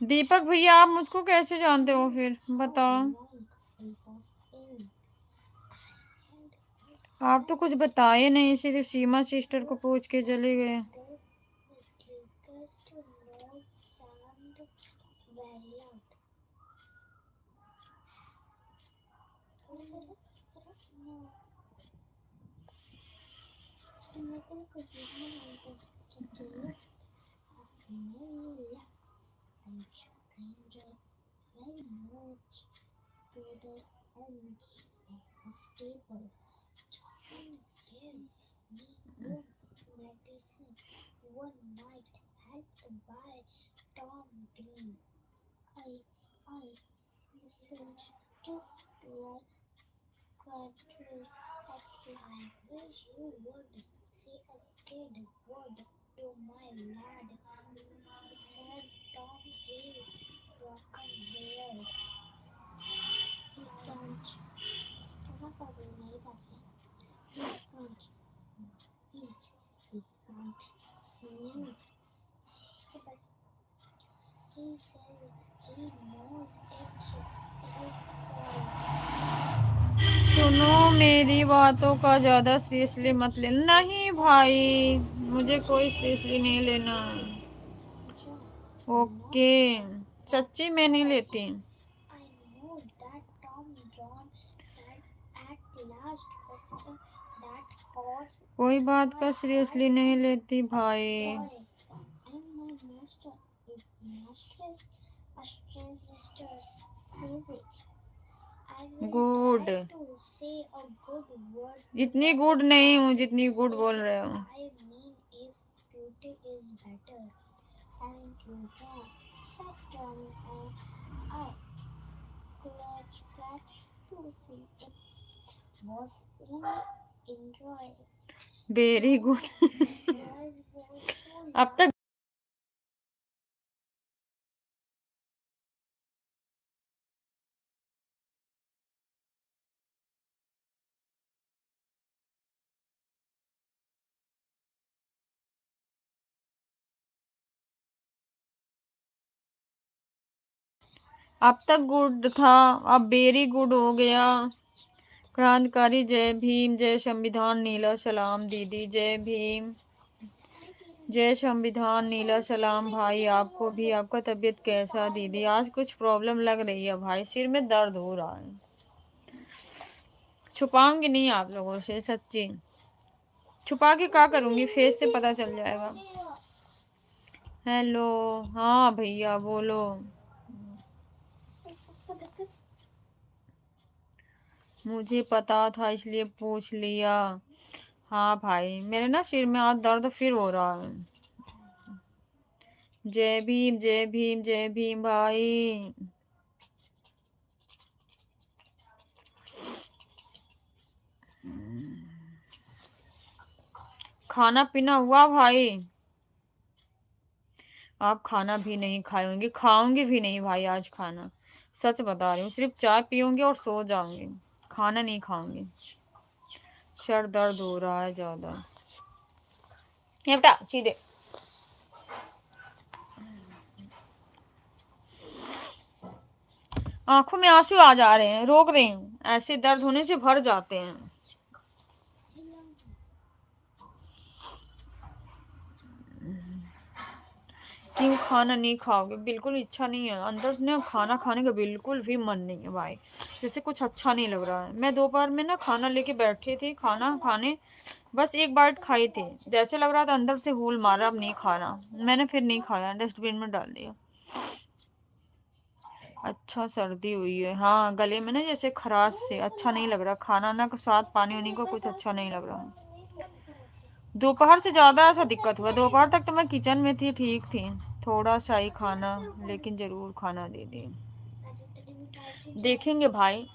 दीपक भैया, आप मुझको कैसे जानते हो फिर, बताओ? आप तो कुछ बताए नहीं, सिर्फ सीमा सिस्टर को पूछ के चले गए। Very much to the end stable. John gave me good medicine one night, helped by Tom Green. I listened to the country. I wish you would see a kid would do my lad, said Tom his broken hair. He can't. क्या पढ़ नहीं पाते? He can't eat. He can't swim. बस says he knows it is false. सुनो, मेरी बातों का ज्यादा सीरियसली मत लेना। नहीं भाई, मुझे कोई सीरियसली नहीं लेना। John, ओके, सच्ची मैं नहीं लेती। I know that Tom John said at last, but that horse कोई बात का सीरियसली नहीं लेती भाई। boy and my master is mistress a stranger's favorite. I will good. try to say a good word. इतनी गुड नहीं हूँ जितनी गुड बोल रहे हो। I mean, if beauty is better. Thank you, John, said Johnny, and I glad to see it was only enjoy. Very good. Was so अब तक good था, अब वेरी गुड हो गया। क्रांतिकारी जय भीम, जय संविधान, नीला सलाम दीदी, जय भीम, जय संविधान, नीला सलाम भाई। आपको भी। आपका तबीयत कैसा दीदी? आज कुछ प्रॉब्लम लग रही है भाई, सिर में दर्द हो रहा है। छुपाऊंगी नहीं आप लोगों से, सच्ची। छुपा के क्या करूंगी, फेस से पता चल जाएगा। हेलो, हाँ भैया बोलो। मुझे पता था इसलिए पूछ लिया। हाँ भाई, मेरे ना सिर में आज दर्द फिर हो रहा है। जय भीम, जय भीम, जय भीम भाई। खाना पीना हुआ भाई? आप खाना भी नहीं खाए होंगे, खाऊंगी भी नहीं भाई आज खाना। सच बता रही हूँ, सिर्फ चाय पीऊंगी और सो जाऊंगी, खाना नहीं खाऊंगी। सर दर्द हो रहा है ज्यादा। ये बेटा सीधे। आंखों में आंसू आ जा रहे हैं, रोक रही हूँ, ऐसे दर्द होने से भर जाते हैं। क्यों खाना नहीं खाओगे? बिल्कुल इच्छा नहीं है अंदर से ना, खाना खाने का बिल्कुल भी मन नहीं है भाई। जैसे कुछ अच्छा नहीं लग रहा है। मैं दोपहर में ना खाना लेके बैठी थी, खाना खाने बस एक बाइट खाई थी, जैसे लग रहा था अंदर से हुल मारा, अब नहीं खाना। मैंने फिर नहीं खाया, डस्टबिन में डाल दिया। अच्छा, सर्दी हुई है। हाँ, गले में ना जैसे खराश से अच्छा नहीं लग रहा, खाना ना स्वाद पानी होने को कुछ अच्छा नहीं लग रहा। दोपहर से ज्यादा ऐसा दिक्कत हुआ। दोपहर तक तो मैं किचन में थी, ठीक थी, थोड़ा सा ही खाना, लेकिन जरूर खाना दे दी। देखेंगे भाई,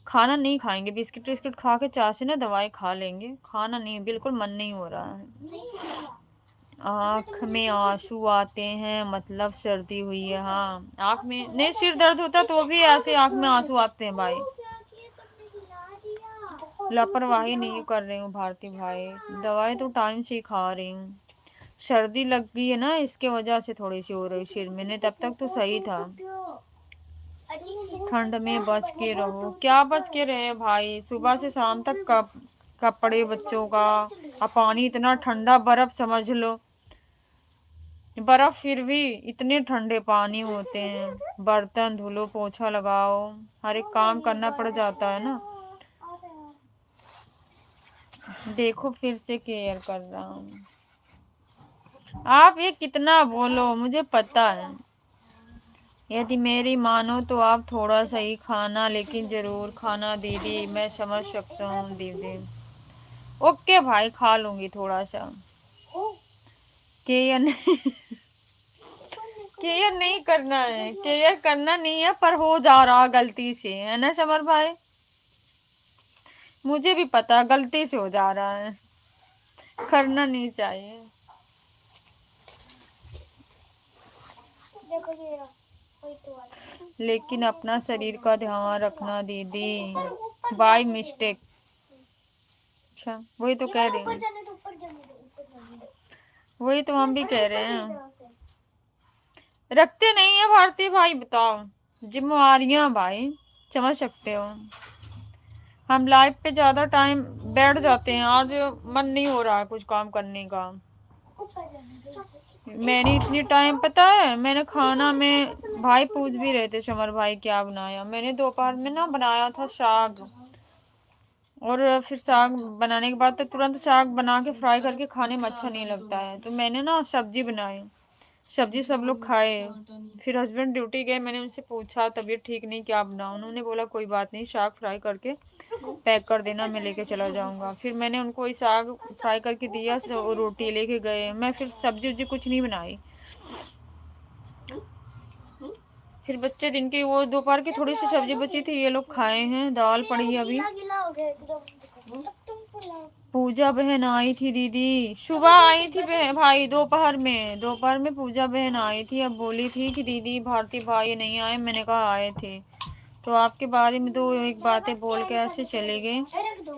खाना नहीं खाएंगे, बिस्किट विस्किट खा के चाय से ना दवाई खा लेंगे। खाना नहीं, बिल्कुल मन नहीं हो रहा है। आँख में आंसू आते हैं, मतलब सर्दी हुई है। हाँ, आँख में नहीं, सिर दर्द होता तो भी ऐसे आँख में आंसू आते हैं भाई। लापरवाही नहीं कर रही हूँ भारती भाई, दवाई तो टाइम से ही खा रही हूँ। सर्दी लग गई है ना, इसके वजह से थोड़ी सी हो रही सिर में, नहीं तब तक तो सही था। ठंड में बच के रहो। क्या बच के रहे भाई, सुबह से शाम तक कपड़े बच्चों का, और पानी इतना ठंडा, बर्फ समझ लो। बर्फ फिर भी इतने ठंडे पानी होते हैं। बर्तन धुलो, पोछा लगाओ, हर एक काम करना पड़ जाता है ना। देखो फिर से केयर कर रहा हूँ। आप ये कितना बोलो, मुझे पता है। यदि मेरी मानो तो आप थोड़ा सा ही खाना, लेकिन जरूर खाना दीदी। मैं समझ सकता हूँ दीदी। ओके भाई, खा लूंगी थोड़ा सा। केयर नहीं केयर नहीं करना है, केयर करना नहीं है, पर हो जा रहा गलती से, है ना समर भाई? मुझे भी पता गलती से हो जा रहा है, करना नहीं चाहिए। लेकिन अपना शरीर का ध्यान रखना दीदी, बाय मिस्टेक। अच्छा, वही तो कह रही हूँ, वही तो हम भी कह रहे हैं। रखते नहीं है भारती भाई, बताओ। जिम्मेवारियां भाई, समझ सकते हो। हम लाइफ पे ज्यादा टाइम बैठ जाते हैं, आज मन नहीं हो रहा है कुछ काम करने का। ऊपर जाने दो इसे। मैंने इतनी टाइम, पता है मैंने खाना में, भाई पूछ भी रहे थे समर भाई क्या बनाया, मैंने दोपहर में ना बनाया था साग। और फिर साग बनाने के बाद तो तुरंत साग बना के फ्राई करके खाने में अच्छा नहीं लगता है, तो मैंने ना सब्जी बनाई। सब्जी सब लोग खाए। फिर हस्बैंड ड्यूटी गए, मैंने उनसे पूछा तबीयत ठीक नहीं क्या बनाऊं, उन्होंने बोला कोई बात नहीं, साग फ्राई करके पैक कर देना, मैं लेके चला जाऊंगा। फिर मैंने उनको वही साग फ्राई करके दिया, और रोटी लेके गए। मैं फिर सब्जी उब्जी कुछ नहीं बनाई। फिर बच्चे दिन की वो दोपहर की थोड़ी सी सब्जी बची थी, ये लोग खाए हैं, दाल पड़ी है अभी। गीला गीला हो गया एकदम। अब तुम फुलाओ। पूजा बहन आई थी दीदी, सुबह आई थी बहन भाई, दोपहर में पूजा बहन आई थी। अब बोली थी कि दीदी भारती भाई नहीं आए, मैंने कहा आए थे। तो आपके बारे में दो एक बातें बोल के ऐसे चले गए। रख दो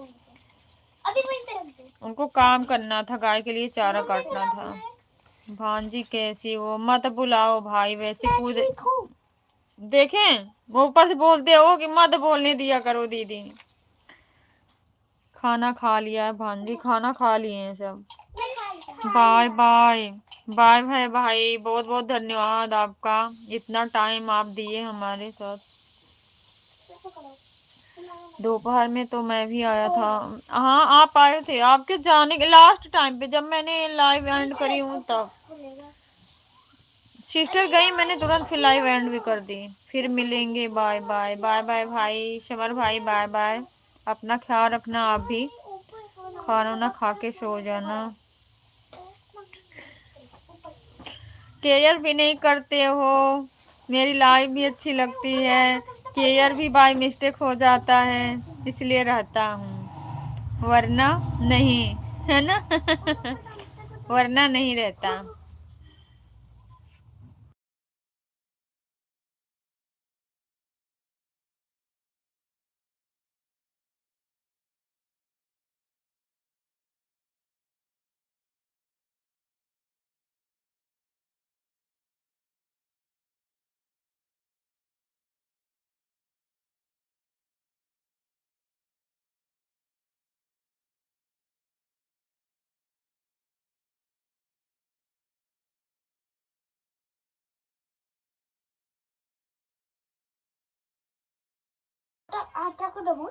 अभी वहीं पे रख दो। उनको काम करना था, गाय के लिए चारा काटना था। भांजी कैसी हो, मत बुलाओ भाई, वैसे कूद देखें, वो ऊपर से बोलते हो कि मत बोलने दिया करो दीदी। खाना खा लिया है भांजी, खाना खा लिए हैं सब। Bye bye. बाय भाई भाई, बहुत बहुत धन्यवाद आपका, इतना टाइम आप दिए हमारे साथ। दोपहर में तो मैं भी आया था। हाँ आप आए थे, आपके जाने के लास्ट टाइम पे जब मैंने लाइव एंड करी हूँ तब। सिस्टर गई, मैंने तुरंत फिर लाइव एंड भी कर दी। फिर मिलेंगे, बाय बाय। बाय बाय भाई समर भाई, बाय बाय। अपना ख्याल रखना आप भी, खाना ना खा के सो जाना। केयर भी नहीं करते हो, मेरी लाइफ भी अच्छी लगती है, केयर भी बाय मिस्टेक हो जाता है, इसलिए रहता हूँ, वरना नहीं, है ना। वरना नहीं रहता। आटा को दबो।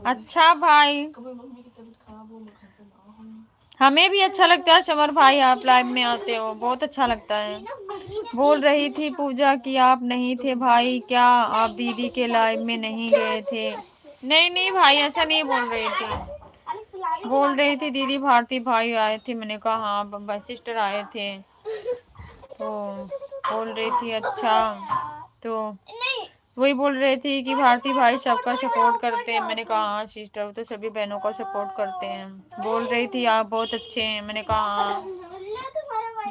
अच्छा भाई, हमें भी अच्छा लगता है समर भाई, आप लाइव में आते हो, बहुत अच्छा लगता है। बोल रही थी पूजा कि आप नहीं थे भाई, क्या आप दीदी के लाइव में नहीं गए थे? नहीं नहीं भाई, ऐसा नहीं बोल रही थी। बोल रही थी दीदी भारती भाई आए थे, मैंने कहा हाँ सिस्टर आए थे। तो बोल रही थी अच्छा, तो वही बोल रही थी कि भारती भाई सबका सपोर्ट करते हैं, मैंने कहा हाँ सिस्टर, तो सभी बहनों का सपोर्ट करते हैं। बोल रही थी आप बहुत अच्छे हैं, मैंने कहा हाँ।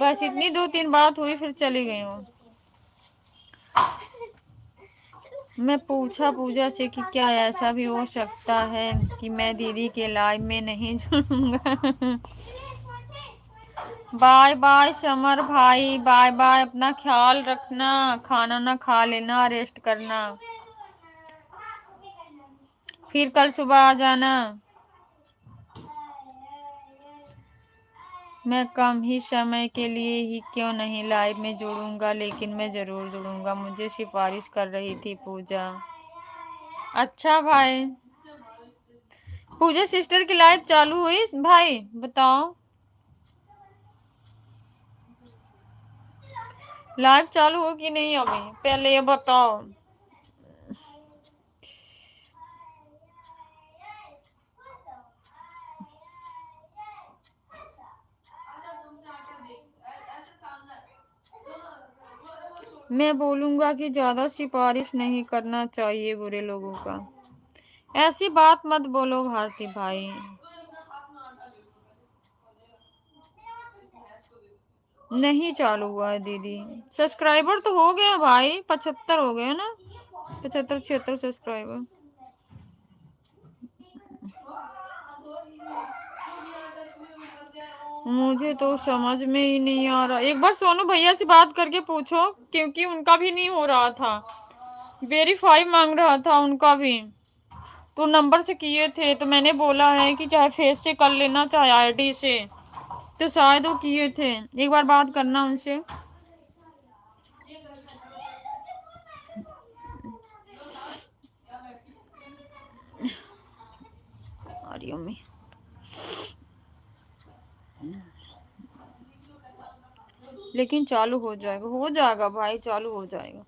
बस इतनी 2-3 बात हुई, फिर चली गई हूँ। मैं पूछा पूजा से कि क्या ऐसा भी हो सकता है कि मैं दीदी के लाइव में नहीं जुड़ूंगा। बाय बाय समर भाई, बाय बाय, अपना ख्याल रखना, खाना ना खा लेना, रेस्ट करना, फिर कल सुबह आ जाना। मैं कम ही समय के लिए ही क्यों नहीं लाइव में जुड़ूंगा, लेकिन मैं जरूर जुड़ूंगा, मुझे सिफारिश कर रही थी पूजा। अच्छा भाई, पूजा सिस्टर की लाइव चालू हुई भाई, बताओ लाइव चालू हो कि नहीं अभी, पहले ये बताओ। मैं बोलूंगा कि ज्यादा सिफारिश नहीं करना चाहिए बुरे लोगों का। ऐसी बात मत बोलो भारती भाई। नहीं चालू हुआ है दीदी, सब्सक्राइबर तो हो गए भाई, 75 हो गए ना, 75-76 सब्सक्राइबर। मुझे तो समझ में ही नहीं आ रहा। एक बार सोनू भैया से बात करके पूछो, क्योंकि उनका भी नहीं हो रहा था, वेरीफाई मांग रहा था उनका भी। तो नंबर से किए थे, तो मैंने बोला है कि चाहे फेस से कर लेना चाहे आईडी से, तो शायद वो किए थे। एक बार बात करना उनसे। अरे अम्मी, लेकिन चालू हो जाएगा, हो जाएगा भाई, चालू हो जाएगा।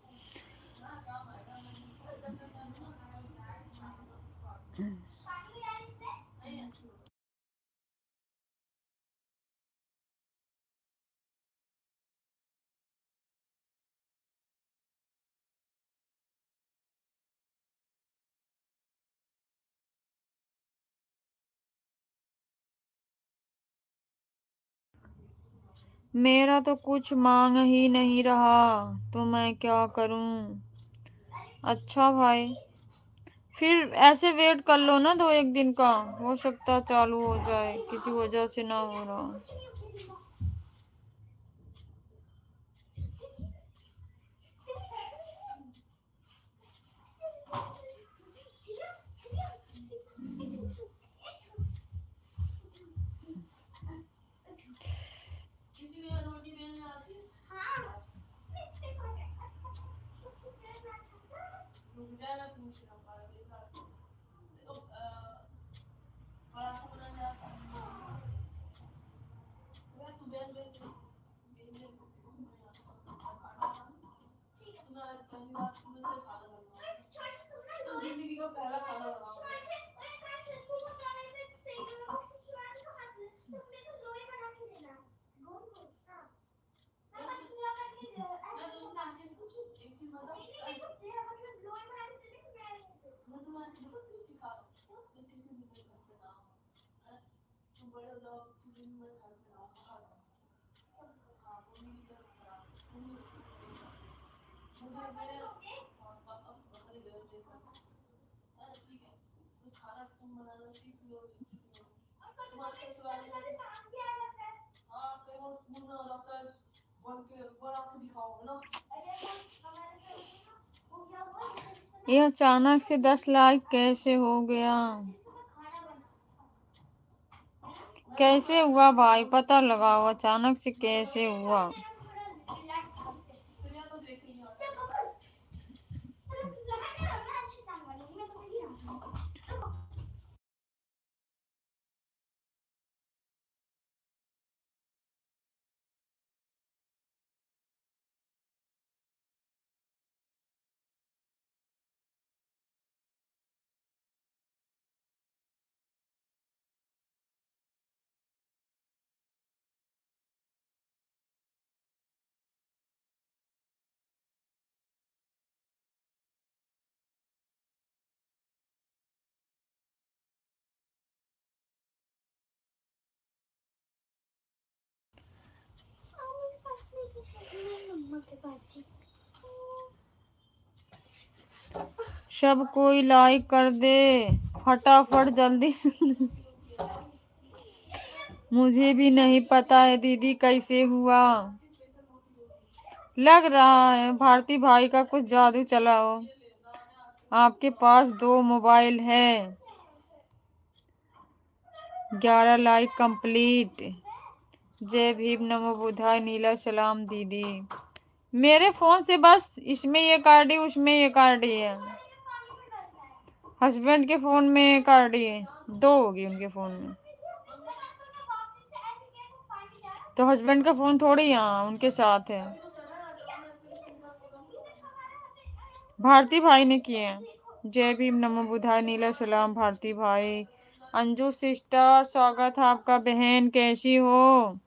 मेरा तो कुछ मांग ही नहीं रहा, तो मैं क्या करूं। अच्छा भाई, फिर ऐसे वेट कर लो ना 2-1 दिन का, हो सकता चालू हो जाए, किसी वजह से ना हो रहा। ये अचानक से 10 लाख कैसे हो गया, कैसे हुआ भाई, पता लगाओ अचानक से कैसे हुआ। सब कोई लाइक कर दे फटाफट जल्दी से। मुझे भी नहीं पता है दीदी कैसे हुआ, लग रहा है भारती भाई का कुछ जादू चला हो। आपके पास 2 मोबाइल है। 11 लाइक कंप्लीट। जय भीम, नमो बुद्धाय, नीला सलाम दीदी। मेरे फोन से बस इसमें ये कार्डी, उसमें ये कार्डी है। हस्बैंड के फोन में कार्डी है, 2 होगी उनके फोन में। तो हस्बैंड का फोन थोड़ी यहाँ उनके साथ है, भारती भाई ने किए हैं। जय भीम, नमो बुद्धाय, नीला सलाम भारती भाई। अंजू सिस्टर, स्वागत है आपका बहन, कैसी हो।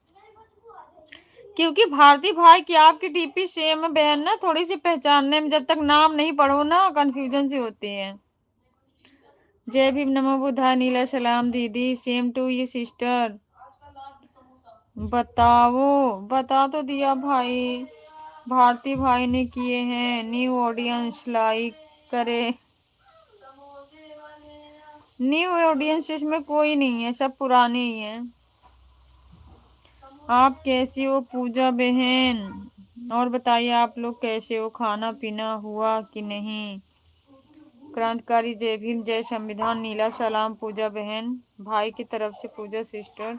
क्योंकि भारती भाई की आपकी टीपी सेम है बहन ना, थोड़ी सी पहचानने में जब तक नाम नहीं पढ़ो ना कंफ्यूजन सी होती है। जय भीम, नमो बुद्धाय, नीला सलाम दीदी, सेम टू यू सिस्टर। बताओ, बता तो दिया भाई, भारती भाई ने किए हैं। न्यू ऑडियंस लाइक करे। न्यू ऑडियंस इसमें कोई नहीं है, सब पुराने ही हैं। आप कैसी हो पूजा बहन? और बताइए आप लोग कैसे हो, खाना पीना हुआ कि नहीं? क्रांतिकारी जय भीम जय संविधान नीला सलाम पूजा बहन, भाई की तरफ से Puja sister.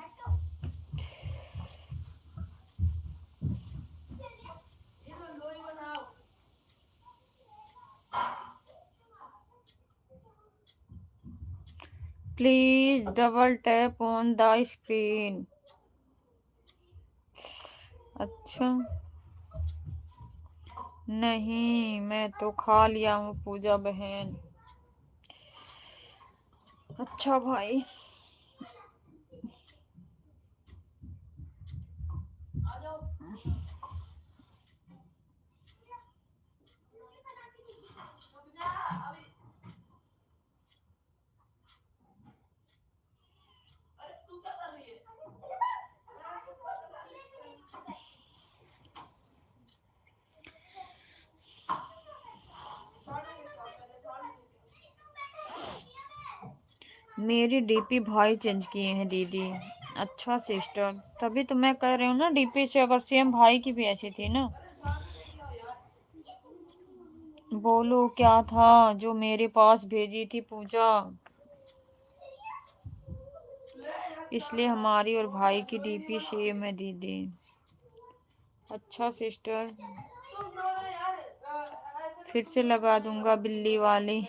Please double tap on the screen. अच्छा, नहीं मैं तो खा लिया हूँ पूजा बहन। अच्छा भाई, मेरी डीपी भाई चेंज किए हैं दीदी। अच्छा सिस्टर, तभी तो मैं कह रही हूँ ना, डीपी से अगर सेम भाई की भी ऐसी थी ना। बोलो क्या था जो मेरे पास भेजी थी पूजा, इसलिए हमारी और भाई की डीपी सेम है दीदी। अच्छा सिस्टर, फिर से लगा दूंगा बिल्ली वाली।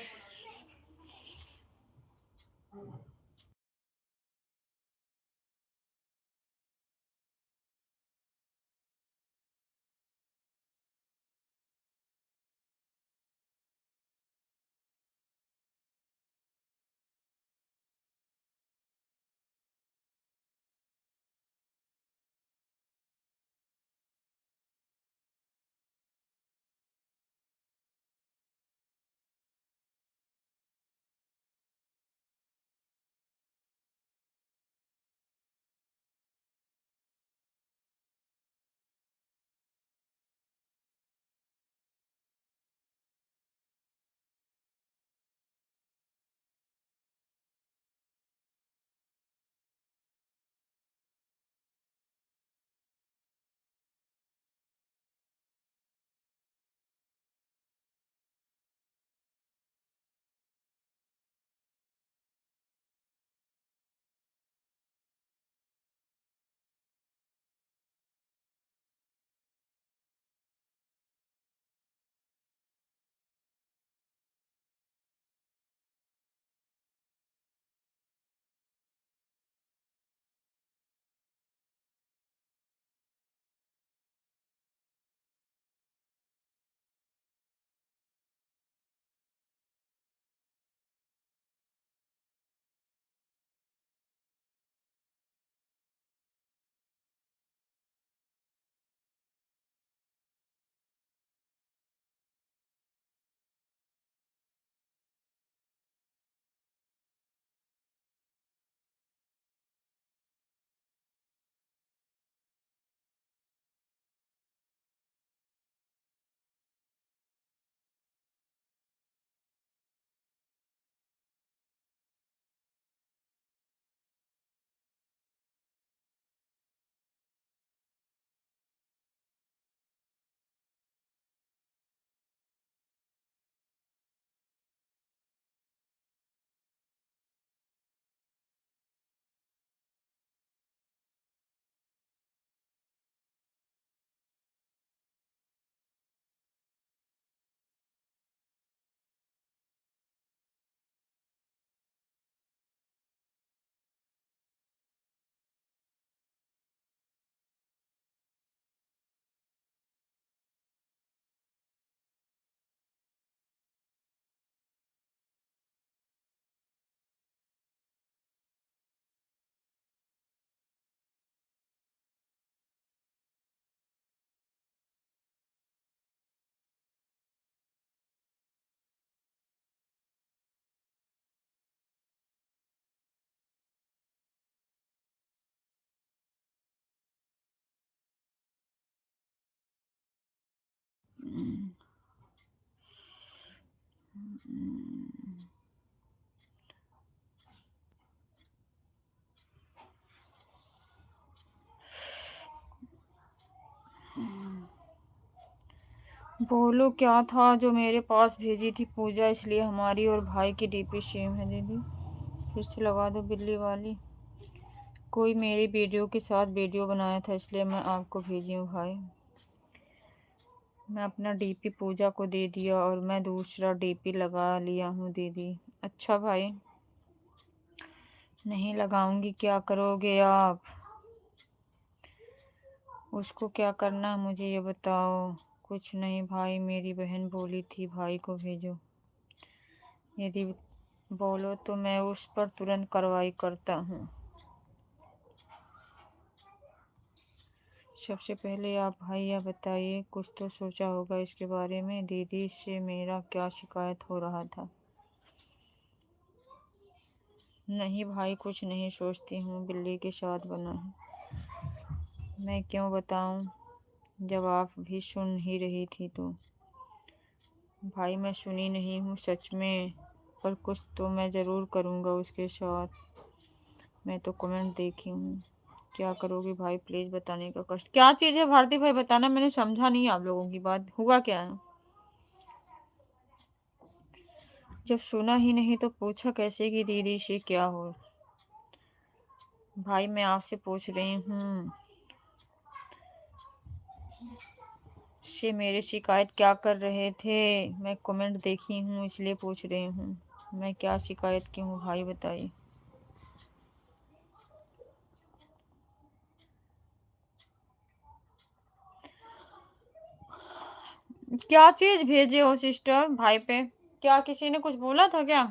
बोलो क्या था जो मेरे पास भेजी थी पूजा, इसलिए हमारी और भाई की डीपी सेम है दीदी। फिर से लगा दो बिल्ली वाली। कोई मेरी वीडियो के साथ वीडियो बनाया था इसलिए मैं आपको भेजी हूँ भाई। मैं अपना डीपी पूजा को दे दिया और मैं दूसरा डीपी लगा लिया हूँ दीदी। अच्छा भाई, नहीं लगाऊंगी, क्या करोगे आप? उसको क्या करना है मुझे ये बताओ। कुछ नहीं भाई, मेरी बहन बोली थी भाई को भेजो। यदि बोलो तो मैं उस पर तुरंत कार्रवाई करता हूँ। सबसे पहले आप भाई यह बताइए, कुछ तो सोचा होगा इसके बारे में। दीदी से मेरा क्या शिकायत हो रहा था? नहीं भाई, कुछ नहीं सोचती हूँ, बिल्ली के साथ बना है। मैं क्यों बताऊँ जब आप भी सुन ही रही थी तो। भाई मैं सुनी नहीं हूँ सच में, पर कुछ तो मैं ज़रूर करूँगा उसके साथ। मैं तो कमेंट देखी हूँ। क्या करोगे भाई, प्लीज़ बताने का कष्ट। क्या चीज़ है भारती भाई, बताना, मैंने समझा नहीं आप लोगों की बात। हुआ क्या है? जब सुना ही नहीं तो पूछा कैसे कि दीदी से क्या हो? भाई मैं आपसे पूछ रही हूँ, से मेरी शिकायत क्या कर रहे थे? मैं कमेंट देखी हूँ इसलिए पूछ रही हूँ। मैं क्या शिकायत की हूँ भाई बताइए। क्या चीज भेजे हो सिस्टर भाई पे? क्या किसी ने कुछ बोला था क्या?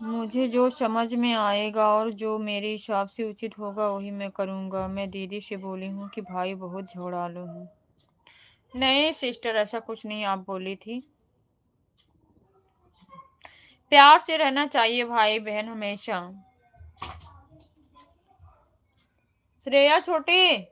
मुझे जो समझ में आएगा और जो मेरे हिसाब से उचित होगा वही मैं करूँगा। मैं दीदी से बोली हूँ कि भाई बहुत झगड़ालू है। नहीं सिस्टर, ऐसा कुछ नहीं, आप बोली थी। प्यार से रहना चाहिए भाई बहन हमेशा। श्रेया छोटी,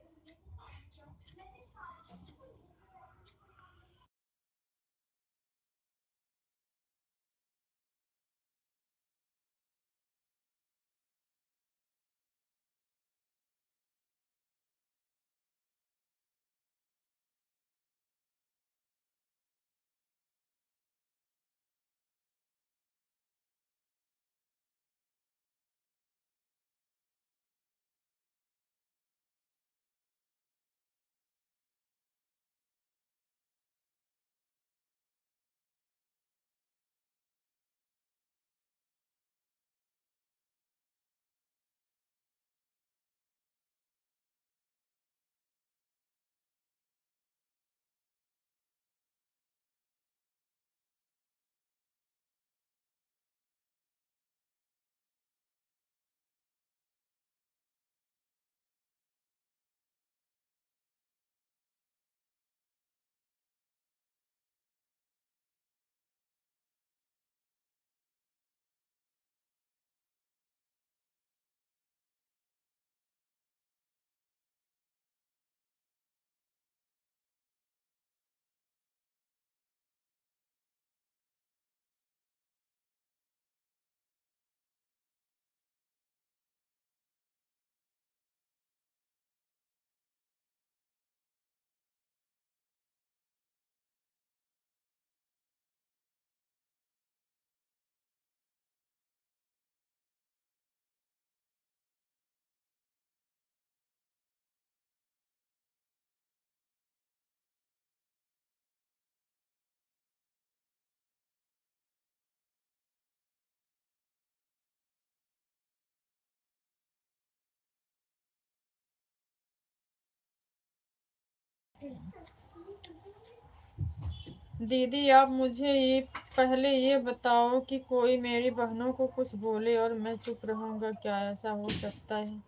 दीदी आप मुझे ये पहले ये बताओ कि कोई मेरी बहनों को कुछ बोले और मैं चुप रहूंगा, क्या ऐसा हो सकता है?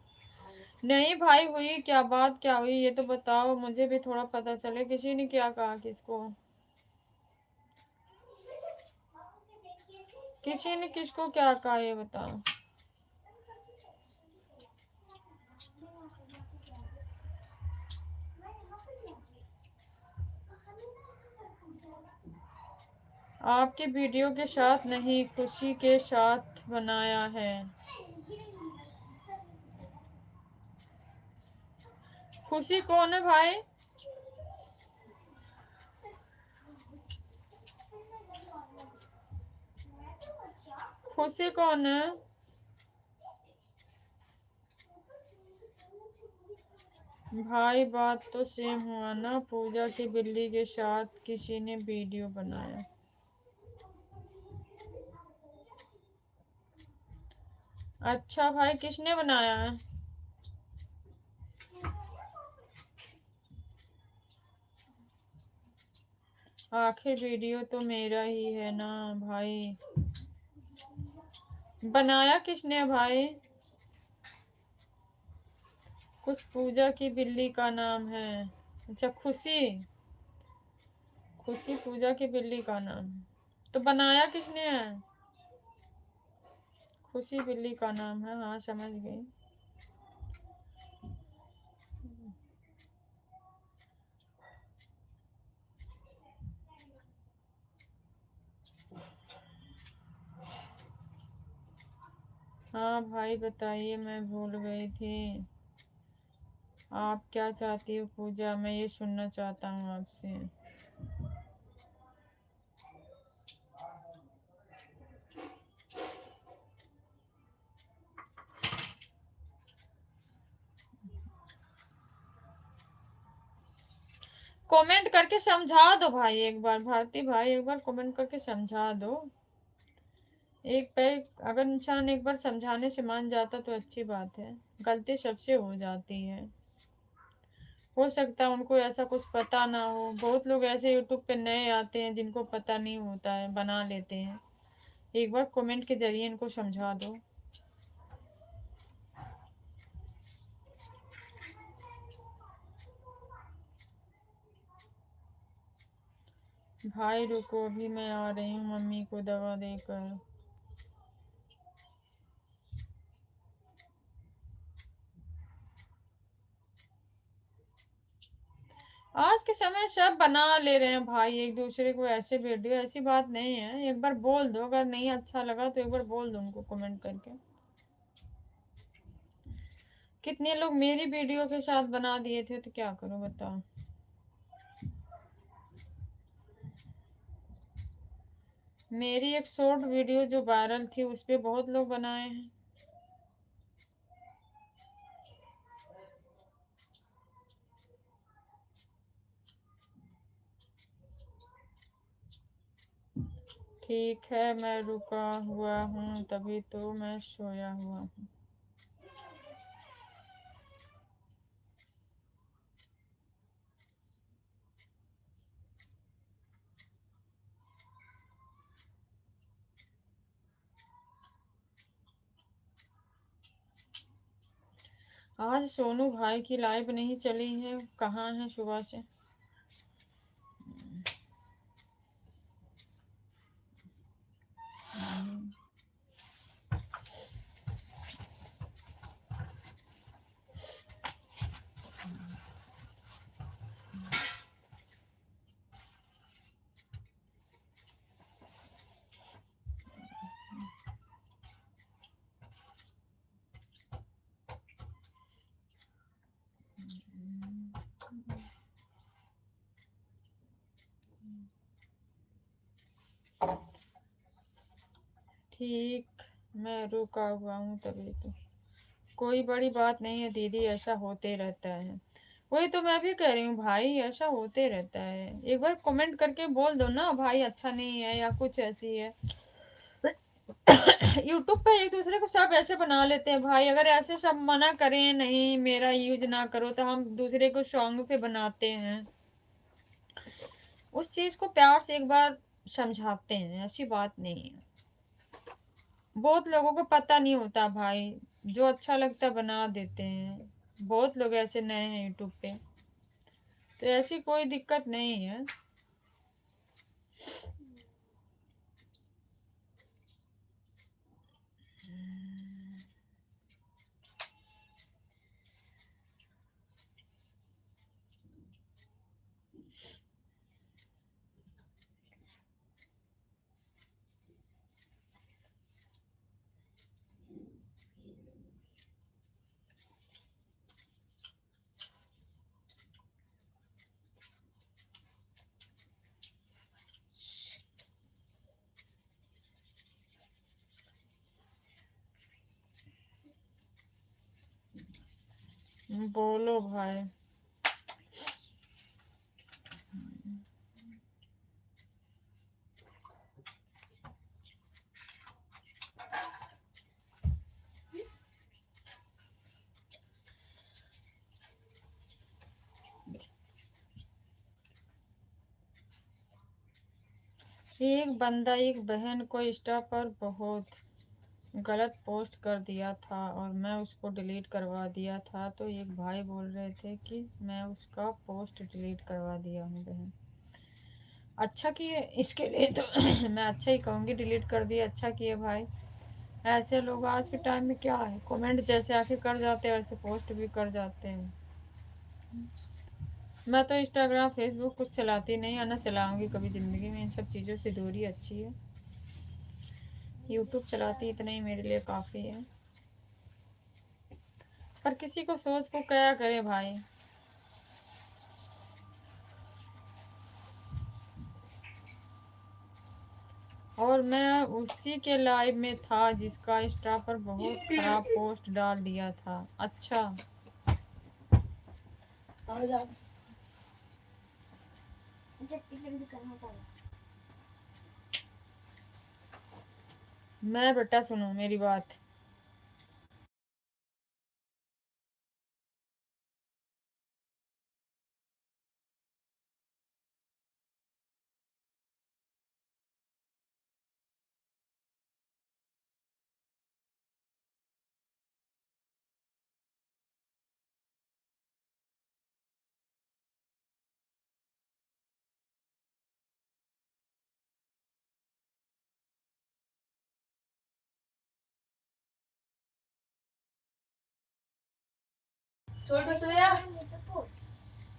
नहीं भाई, हुई क्या बात, क्या हुई ये तो बताओ, मुझे भी थोड़ा पता चले। किसी ने क्या कहा किसको? किसी ने किसको क्या कहा ये बताओ। आपकी वीडियो के साथ नहीं, खुशी के साथ बनाया है। खुशी कौन है भाई? खुशी कौन है? भाई बात तो सेम हुआ ना, पूजा की बिल्ली के साथ किसी ने वीडियो बनाया। अच्छा भाई, किसने बनाया है? आखिर वीडियो तो मेरा ही है ना भाई। बनाया किसने है भाई? कुछ पूजा की बिल्ली का नाम है। अच्छा, खुशी। खुशी पूजा की बिल्ली का नाम है, तो बनाया किसने है? खुशी बिल्ली का नाम है, हाँ समझ गई। हाँ भाई बताइए, मैं भूल गई थी। आप क्या चाहती हो पूजा, मैं ये सुनना चाहता हूँ आपसे। कमेंट करके समझा दो भाई एक बार, भारती भाई एक बार कमेंट करके समझा दो। एक पे अगर इंसान एक बार समझाने से मान जाता तो अच्छी बात है। गलती सबसे हो जाती है। हो सकता है उनको ऐसा कुछ पता ना हो। बहुत लोग ऐसे यूट्यूब पे नए आते हैं जिनको पता नहीं होता है, बना लेते हैं। एक बार कमेंट के जरिए इनको समझा दो। भाई रुको, अभी मैं आ रही हूँ मम्मी को दवा देकर। आज के समय सब बना ले रहे हैं भाई एक दूसरे को ऐसे वीडियो, ऐसी बात नहीं है। एक बार बोल दो, अगर नहीं अच्छा लगा तो एक बार बोल दो उनको कमेंट करके। कितने लोग मेरी वीडियो के साथ बना दिए थे, तो क्या करूं बताओ। मेरी एक शॉर्ट वीडियो जो वायरल थी उस पे बहुत लोग बनाए हैं। ठीक है, मैं रुका हुआ हूँ तभी तो मैं सोया हुआ हूँ। आज सोनू भाई की लाइव नहीं चली है, कहाँ है सुबह से। ठीक, मैं रुका हुआ हूँ तभी तो। कोई बड़ी बात नहीं है दीदी, ऐसा होते रहता है। वही तो मैं भी कह रही हूँ भाई, ऐसा होते रहता है। एक बार कमेंट करके बोल दो ना भाई अच्छा नहीं है या कुछ ऐसी है। यूट्यूब पे एक दूसरे को सब ऐसे बना लेते हैं भाई। अगर ऐसे सब मना करें नहीं मेरा यूज ना करो, तो हम दूसरे को सॉन्ग पे बनाते हैं। उस चीज को प्यार से एक बार समझाते हैं, ऐसी बात नहीं है। बहुत लोगों को पता नहीं होता भाई, जो अच्छा लगता है बना देते हैं। बहुत लोग ऐसे नए हैं यूट्यूब पे, तो ऐसी कोई दिक्कत नहीं है। बोलो भाई। एक बंदा एक बहन को इंस्टा पर बहुत गलत पोस्ट कर दिया था और मैं उसको डिलीट करवा दिया था, तो एक भाई बोल रहे थे कि मैं उसका पोस्ट डिलीट करवा दिया हूँ बहन। अच्छा किए, इसके लिए तो मैं अच्छा ही कहूँगी, डिलीट कर दिए, अच्छा किए भाई। ऐसे लोग आज के टाइम में क्या है, कमेंट जैसे आके कर जाते हैं वैसे पोस्ट भी कर जाते हैं। मैं तो इंस्टाग्राम फेसबुक कुछ चलाती नहीं है, ना चलाऊंगी कभी ज़िंदगी में, इन सब चीज़ों से दूरी अच्छी है। यूट्यूब चलाती इतना ही मेरे लिए काफ़ी है। पर किसी को सोच को क्या करे भाई। और मैं उसी के लाइव में था जिसका इंस्टा पर बहुत खराब पोस्ट डाल दिया था। अच्छा, मैं बेटा सुनो मेरी बात।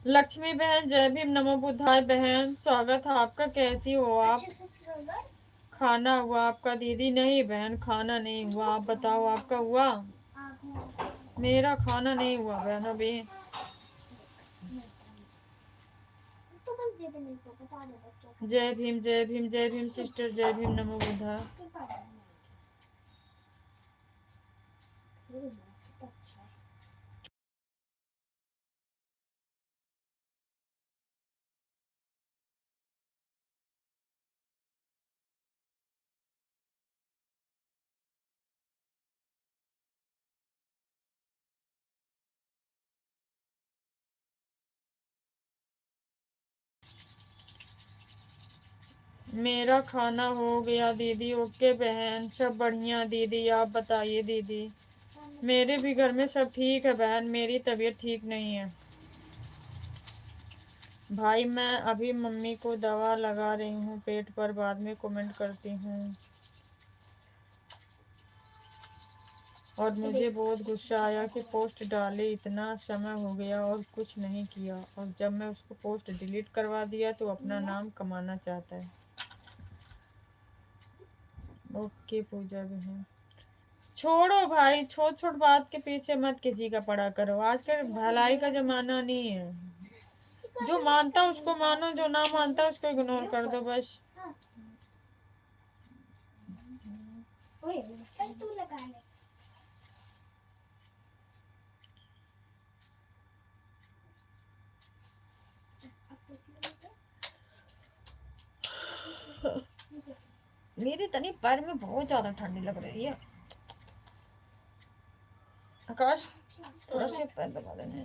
लक्ष्मी बहन जय भीम, नमो बुद्धाय बहन, स्वागत है आपका, कैसी हो आप? खाना हुआ आपका दीदी? नहीं बहन, खाना नहीं हुआ, आप बताओ आपका हुआ? मेरा खाना नहीं हुआ बहन अभी। जय भीम जय भीम जय भीम सिस्टर, जय भीम, नमो बुद्धाय। मेरा खाना हो गया दीदी। ओके बहन, सब बढ़िया दीदी, आप बताइए दीदी। मेरे भी घर में सब ठीक है बहन, मेरी तबीयत ठीक नहीं है। भाई मैं अभी मम्मी को दवा लगा रही हूँ पेट पर, बाद में कमेंट करती हूँ। और मुझे बहुत गुस्सा आया कि पोस्ट डाले इतना समय हो गया और कुछ नहीं किया, और जब मैं उसको पोस्ट डिलीट करवा दिया तो अपना नाम कमाना चाहता है। ओके पूजा बहन, छोड़ो भाई, छोट छोट बात के पीछे मत किसी का पड़ा करो, आजकल भलाई का जमाना नहीं है। जो मानता उसको मानो, जो ना मानता उसको इग्नोर कर दो बस। तू लगा ले। मेरे तनी पैर में बहुत ज्यादा ठंडी लग रही है। आकाश थोड़ा सा पैर दबा देना।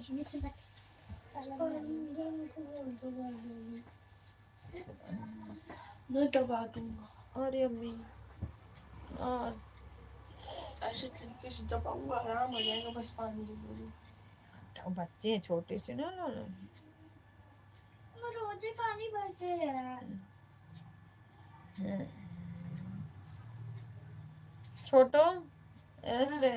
मैं दबा दूंगा। अरे अम्मी, और ऐसे तरीके से दबाऊंगा आराम हो जाएगा, बस पानी की गोली। बच्चे हैं छोटे से ना, रोज ही पानी भरते हैं। छोटो ऐसे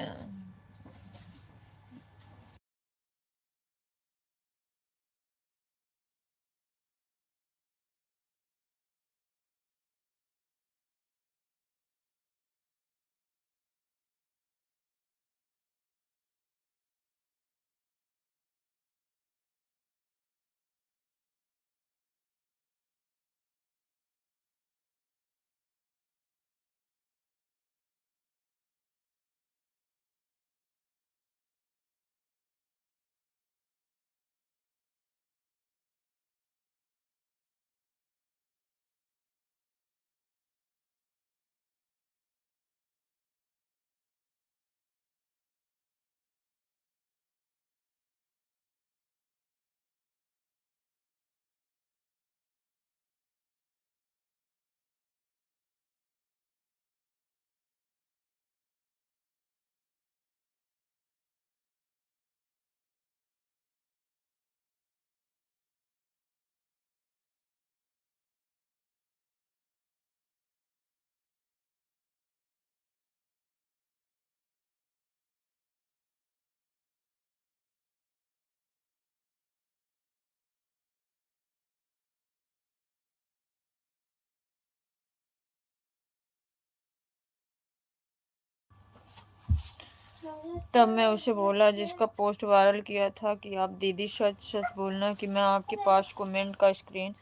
तब मैं उसे बोला जिसका पोस्ट वायरल किया था कि आप दीदी सच सच बोलना कि मैं आपके पास कमेंट का स्क्रीन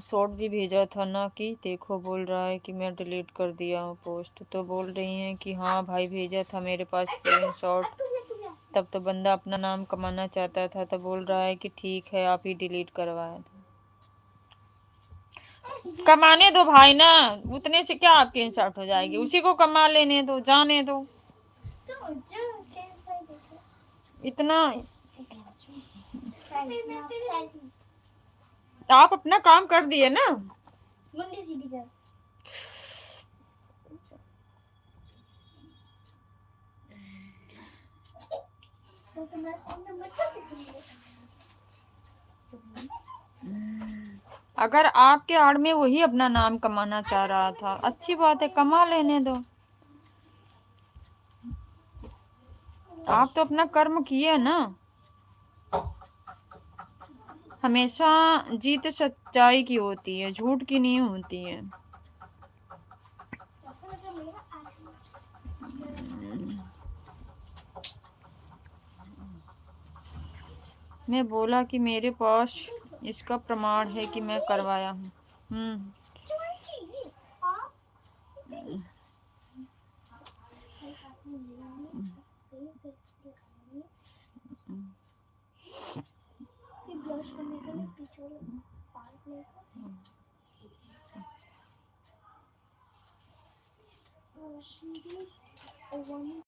शॉट भी भेजा था ना, कि देखो बोल रहा है कि मैं डिलीट कर दिया हूँ पोस्ट। तो बोल रही हैं कि हाँ भाई भेजा था मेरे पास स्क्रीन शॉट। तब तो बंदा अपना नाम कमाना चाहता था, तो बोल रहा है कि ठीक है आप ही डिलीट करवाया था। कमाने दो भाई ना, उतने से क्या आपकी इंसल्ट हो जाएगी, उसी को कमा लेने दो, जाने दो। तो जो सेम साइज देखो, इतना साइज आप अपना काम कर दिए ना। मुंडी सीधी कर। तो मैं बच्चा दिखूंगी। अगर आपके आड़ में वही अपना नाम कमाना चाह रहा था, अच्छी बात है, कमा लेने दो। आप तो अपना कर्म किए ना। हमेशा जीत सच्चाई की होती है, झूठ की नहीं होती है। मैं बोला कि मेरे पास इसका प्रमाण है कि मैं करवाया हूँ। ब्रश करने के लिए पीछे वाले पार्ट में वन।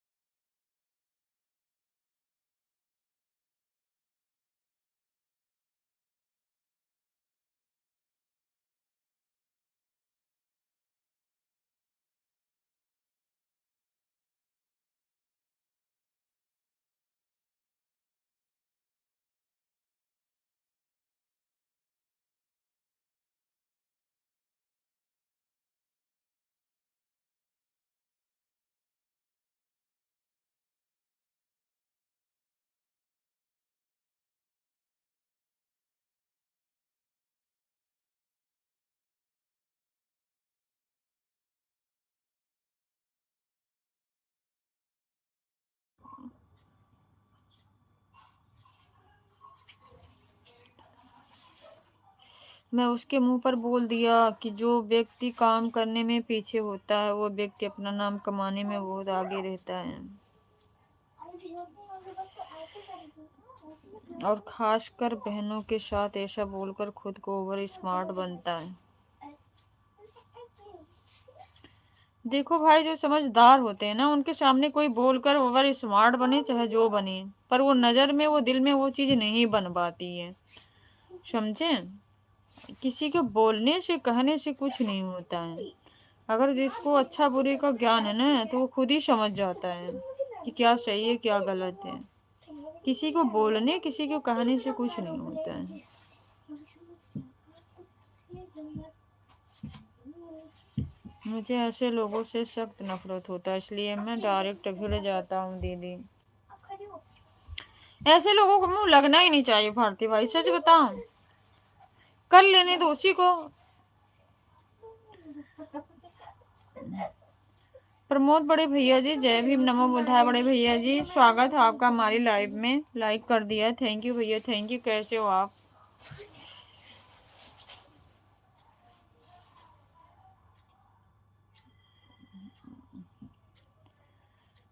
मैं उसके मुंह पर बोल दिया कि जो व्यक्ति काम करने में पीछे होता है वो व्यक्ति अपना नाम कमाने में बहुत आगे रहता है। और खासकर बहनों के साथ ऐसा बोलकर खुद को ओवर स्मार्ट बनता है। देखो भाई, जो समझदार होते हैं ना, उनके सामने कोई बोलकर ओवर स्मार्ट बने चाहे जो बने, पर वो नजर में वो दिल में वो चीज नहीं बन पाती है। समझे? किसी के बोलने से कहने से कुछ नहीं होता है। अगर जिसको अच्छा बुरे का ज्ञान है ना, तो वो खुद ही समझ जाता है कि क्या सही है क्या गलत है। किसी को बोलने किसी को कहने से कुछ नहीं होता है। मुझे ऐसे लोगों से सख्त नफरत होता है, इसलिए मैं डायरेक्ट भिड़ जाता हूँ दीदी। ऐसे लोगों को मुंह लगना ही नहीं चाहिए भारती भाई, सच बताऊं। कर लेने दो उसी को। प्रमोद बड़े भैया जी, जय भीम, नमो बुद्धाय। बड़े भैया जी, स्वागत है आपका हमारी लाइव में, लाइक कर दिया, थैंक यू भैया, थैंक यू। कैसे हो आप?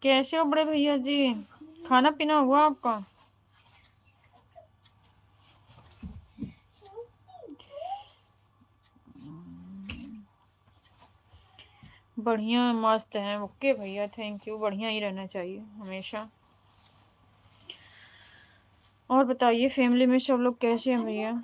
कैसे हो बड़े भैया जी? खाना पीना हुआ आपका? बढ़िया मस्त है, ओके भैया, थैंक यू। बढ़िया ही रहना चाहिए हमेशा। और बताइए फैमिली में सब लोग कैसे हैं भैया?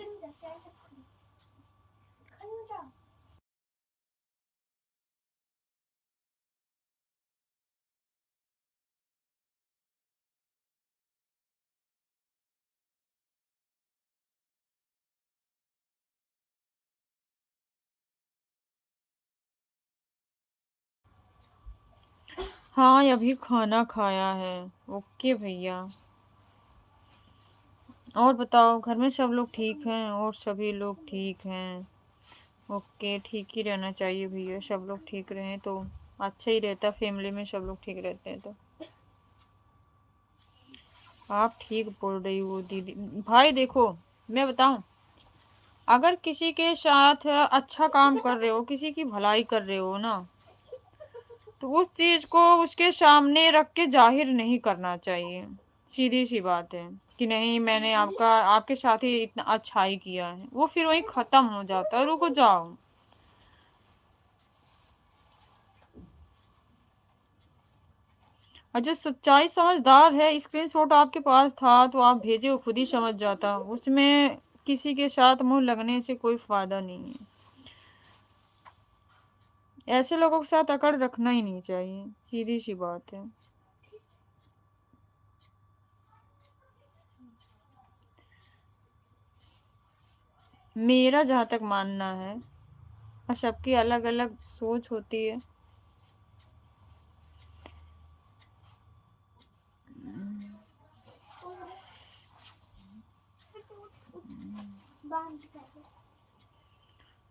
हाँ, अभी खाना खाया है। ओके भैया। और बताओ, घर में सब लोग ठीक हैं? और सभी लोग ठीक हैं? ओके, ठीक ही रहना चाहिए भैया, सब लोग ठीक रहें तो अच्छा ही रहता, फैमिली में सब लोग ठीक रहते हैं तो। आप ठीक बोल रही हो दीदी। भाई देखो, मैं बताऊं, अगर किसी के साथ अच्छा काम कर रहे हो, किसी की भलाई कर रहे हो ना, तो उस चीज को उसके सामने रख के जाहिर नहीं करना चाहिए। सीधी सी बात है कि नहीं मैंने आपके साथ ही इतना अच्छाई किया है, वो फिर वही खत्म हो जाता है। रुको जाओ। और जो सच्चाई समझदार है, स्क्रीनशॉट आपके पास था तो आप भेजे, वो खुद ही समझ जाता। उसमें किसी के साथ मुंह लगने से कोई फायदा नहीं है। ऐसे लोगों के साथ अकड़ रखना ही नहीं चाहिए, सीधी सी बात है। मेरा जहाँ तक मानना है, और सबकी अलग अलग सोच होती है। बांध कर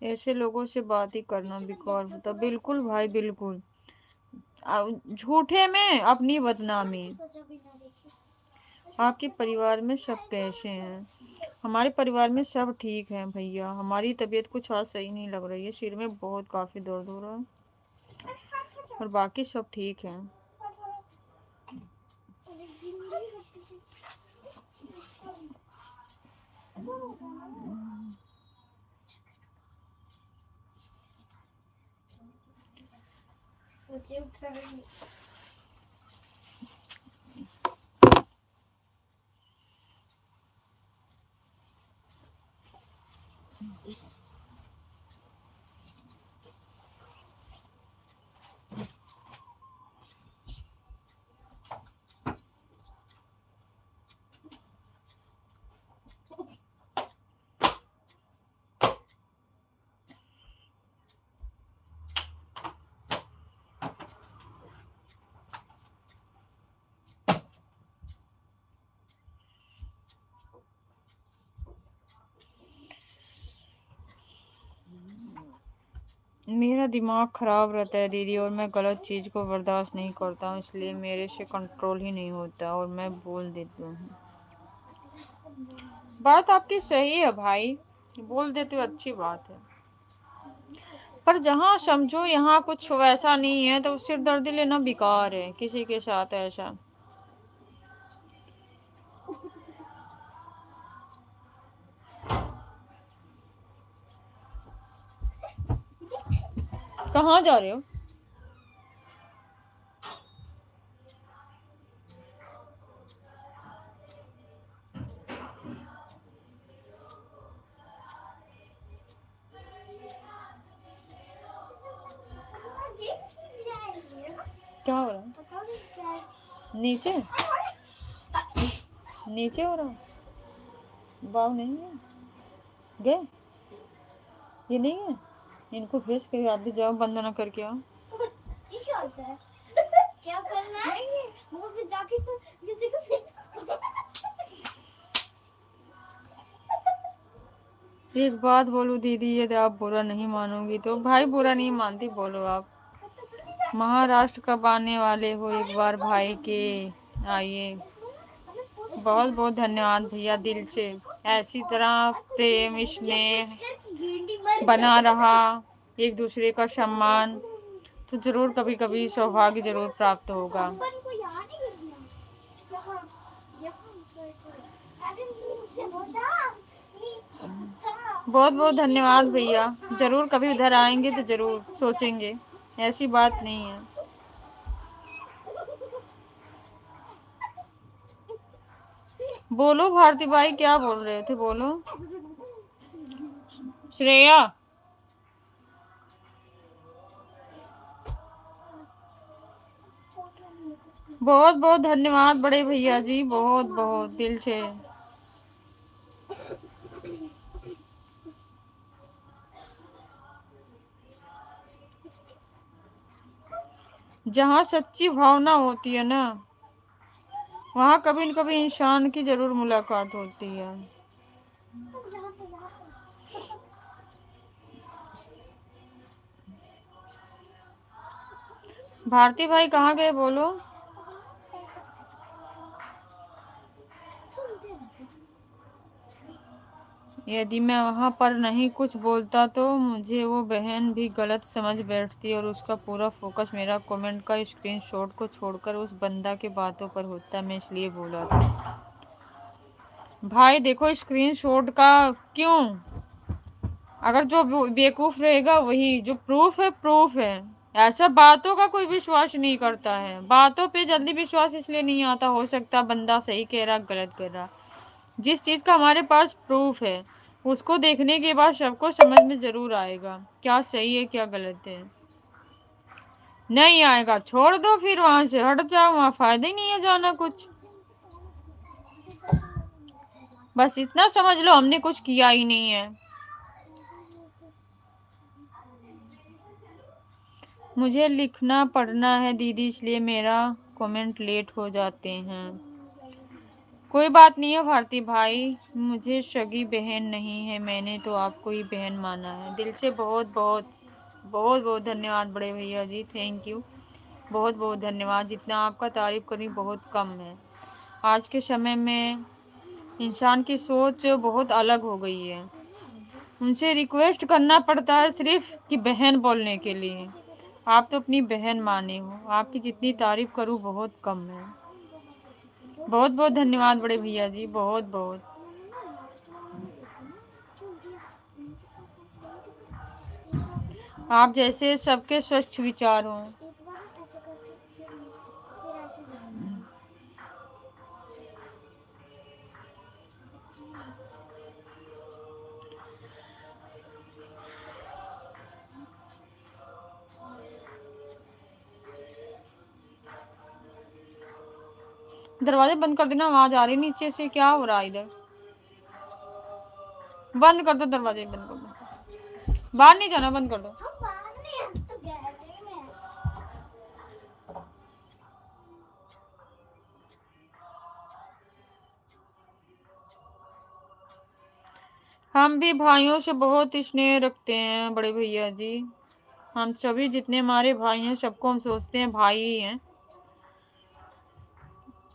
ऐसे लोगों से बात ही करना बेकार होता। बिल्कुल भाई बिल्कुल। झूठे में अपनी बदनामी। सोचा बिना देखे। आपके परिवार में सब कैसे हैं? हमारे परिवार में सब ठीक है भैया। हमारी तबीयत कुछ आज सही नहीं लग रही है, सिर में बहुत काफी दर्द हो रहा है, और बाकी सब ठीक है। मुझे उठा नहीं। मेरा दिमाग खराब रहता है दीदी, और मैं गलत चीज को बर्दाश्त नहीं करता हूँ, इसलिए मेरे से कंट्रोल ही नहीं होता और मैं बोल देती हूँ। बात आपकी सही है भाई, बोल देते हो अच्छी बात है, पर जहाँ समझो यहाँ कुछ वैसा नहीं है तो सिरदर्दी लेना बेकार है किसी के साथ ऐसा। कहाँ जा रहे हो? क्या हो रहा है? पता नहीं क्या है। नीचे नीचे हो रहा है? बाव नहीं है? गए? ये नहीं है? इनको भेज कर आप भी जाओ, वंदना करके आओ। ये क्या होता है? क्या करना है? वो भी जाके किसी को एक बात बोलूं दीदी, यदि आप बुरा नहीं मानोगी तो। भाई बुरा नहीं मानती, बोलो आप। महाराष्ट्र कब आने वाले हो? एक बार भाई के आइए। बहुत बहुत धन्यवाद भैया, दिल से। ऐसी तरह प्रेम स्नेह बना रहा, एक दूसरे का सम्मान, तो जरूर कभी कभी सौभाग्य जरूर प्राप्त होगा। को यहाँ नहीं करना। अरे नीचे बता, नीचे बता। बहुत बहुत धन्यवाद भैया, जरूर कभी उधर आएंगे तो जरूर सोचेंगे, ऐसी बात नहीं है। बोलो भारती भाई, क्या बोल रहे थे, बोलो। श्रेया, बहुत बहुत धन्यवाद बड़े भैया जी, बहुत बहुत दिल से। जहाँ सच्ची भावना होती है ना, वहाँ कभी न कभी इंसान की जरूर मुलाकात होती है। भारती भाई कहाँ गए, बोलो। सुनते रहते हैं। यदि मैं वहां पर नहीं कुछ बोलता तो मुझे वो बहन भी गलत समझ बैठती और उसका पूरा फोकस मेरा कमेंट का स्क्रीनशॉट को छोड़कर उस बंदा के बातों पर होता। मैं इसलिए बोला था। भाई देखो स्क्रीनशॉट का क्यों, अगर जो बेवकूफ रहेगा वही, जो प्रूफ है प्रूफ है। ऐसा बातों का कोई विश्वास नहीं करता है, बातों पे जल्दी विश्वास इसलिए नहीं आता, हो सकता बंदा सही कह रहा गलत कह रहा। जिस चीज का हमारे पास प्रूफ है उसको देखने के बाद सबको समझ में जरूर आएगा क्या सही है क्या गलत है। नहीं आएगा छोड़ दो, फिर वहां से हट जाओ, वहां फायदा ही नहीं है जाना कुछ। बस इतना समझ लो हमने कुछ किया ही नहीं है। मुझे लिखना पढ़ना है दीदी, इसलिए मेरा कमेंट लेट हो जाते हैं। कोई बात नहीं है भारती भाई, मुझे सगी बहन नहीं है, मैंने तो आपको ही बहन माना है। दिल से बहुत बहुत बहुत बहुत धन्यवाद बड़े भैया जी, थैंक यू, बहुत बहुत धन्यवाद। जितना आपका तारीफ करी बहुत कम है। आज के समय में इंसान की सोच बहुत अलग हो गई है, उनसे रिक्वेस्ट करना पड़ता है सिर्फ कि बहन बोलने के लिए। आप तो अपनी बहन माने हो, आपकी जितनी तारीफ करूँ बहुत कम है। बहुत बहुत धन्यवाद बड़े भैया जी, बहुत बहुत। आप जैसे सबके स्वच्छ विचार हों। एक बार ऐसे करके फिर ऐसे जाएंगे। दरवाजे बंद कर देना, आवाज आ रही नीचे से, क्या हो रहा है इधर। बंद कर दो दरवाजे, बंद कर दो, बाहर नहीं जाना, बंद कर दो। हम बाहर नहीं, हम तो गैलरी में हैं। हम भी भाइयों से बहुत स्नेह रखते हैं बड़े भैया जी। हम सभी जितने हमारे भाई हैं सबको हम सोचते हैं भाई ही हैं।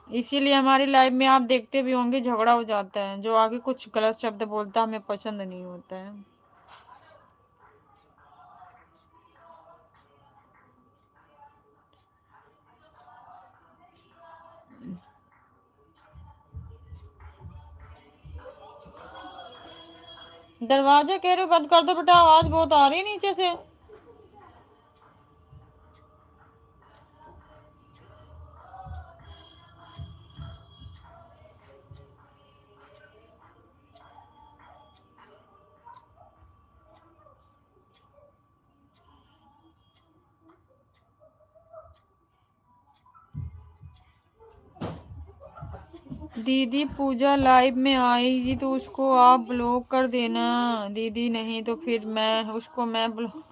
इसीलिए हमारी लाइफ में आप देखते भी होंगे झगड़ा हो जाता है, जो आगे कुछ गलत शब्द बोलता हमें पसंद नहीं होता है। दरवाजा कह रहे हो बंद कर दो बेटा, आवाज बहुत आ रही है नीचे से। दीदी पूजा लाइव में आएगी तो उसको आप ब्लॉक कर देना दीदी, नहीं तो फिर मैं ब्लॉक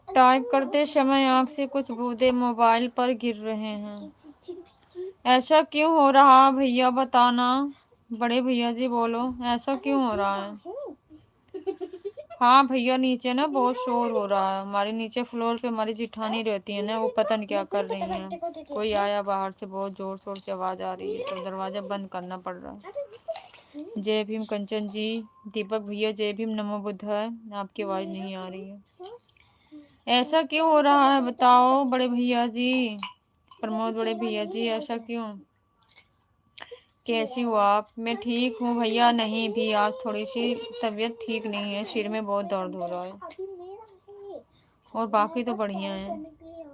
टाइप करते समय आंख से कुछ बूंदे मोबाइल पर गिर रहे हैं। ऐसा क्यों हो रहा भैया बताना। बड़े भैया जी बोलो, ऐसा क्यों हो रहा है। हाँ भैया, नीचे ना बहुत शोर हो रहा है। हमारे नीचे फ्लोर पे हमारी जिठानी रहती है ना, वो पता नहीं क्या कर रही है। कोई आया बाहर से, बहुत जोर शोर से आवाज आ रही है, तो दरवाजा बंद करना पड़ रहा है। जय भीम कंचन जी, दीपक भैया जय भीम, नमो बुद्धाय। आपकी आवाज नहीं आ रही है। ऐसा क्यों हो रहा है बताओ बड़े भैया जी, प्रमोद बड़े भैया जी, ऐसा क्यों। कैसी हो आप। मैं ठीक हूँ भैया, नहीं भी आज थोड़ी सी तबीयत ठीक नहीं है, सिर में बहुत दर्द हो रहा है, और बाकी तो बढ़िया है।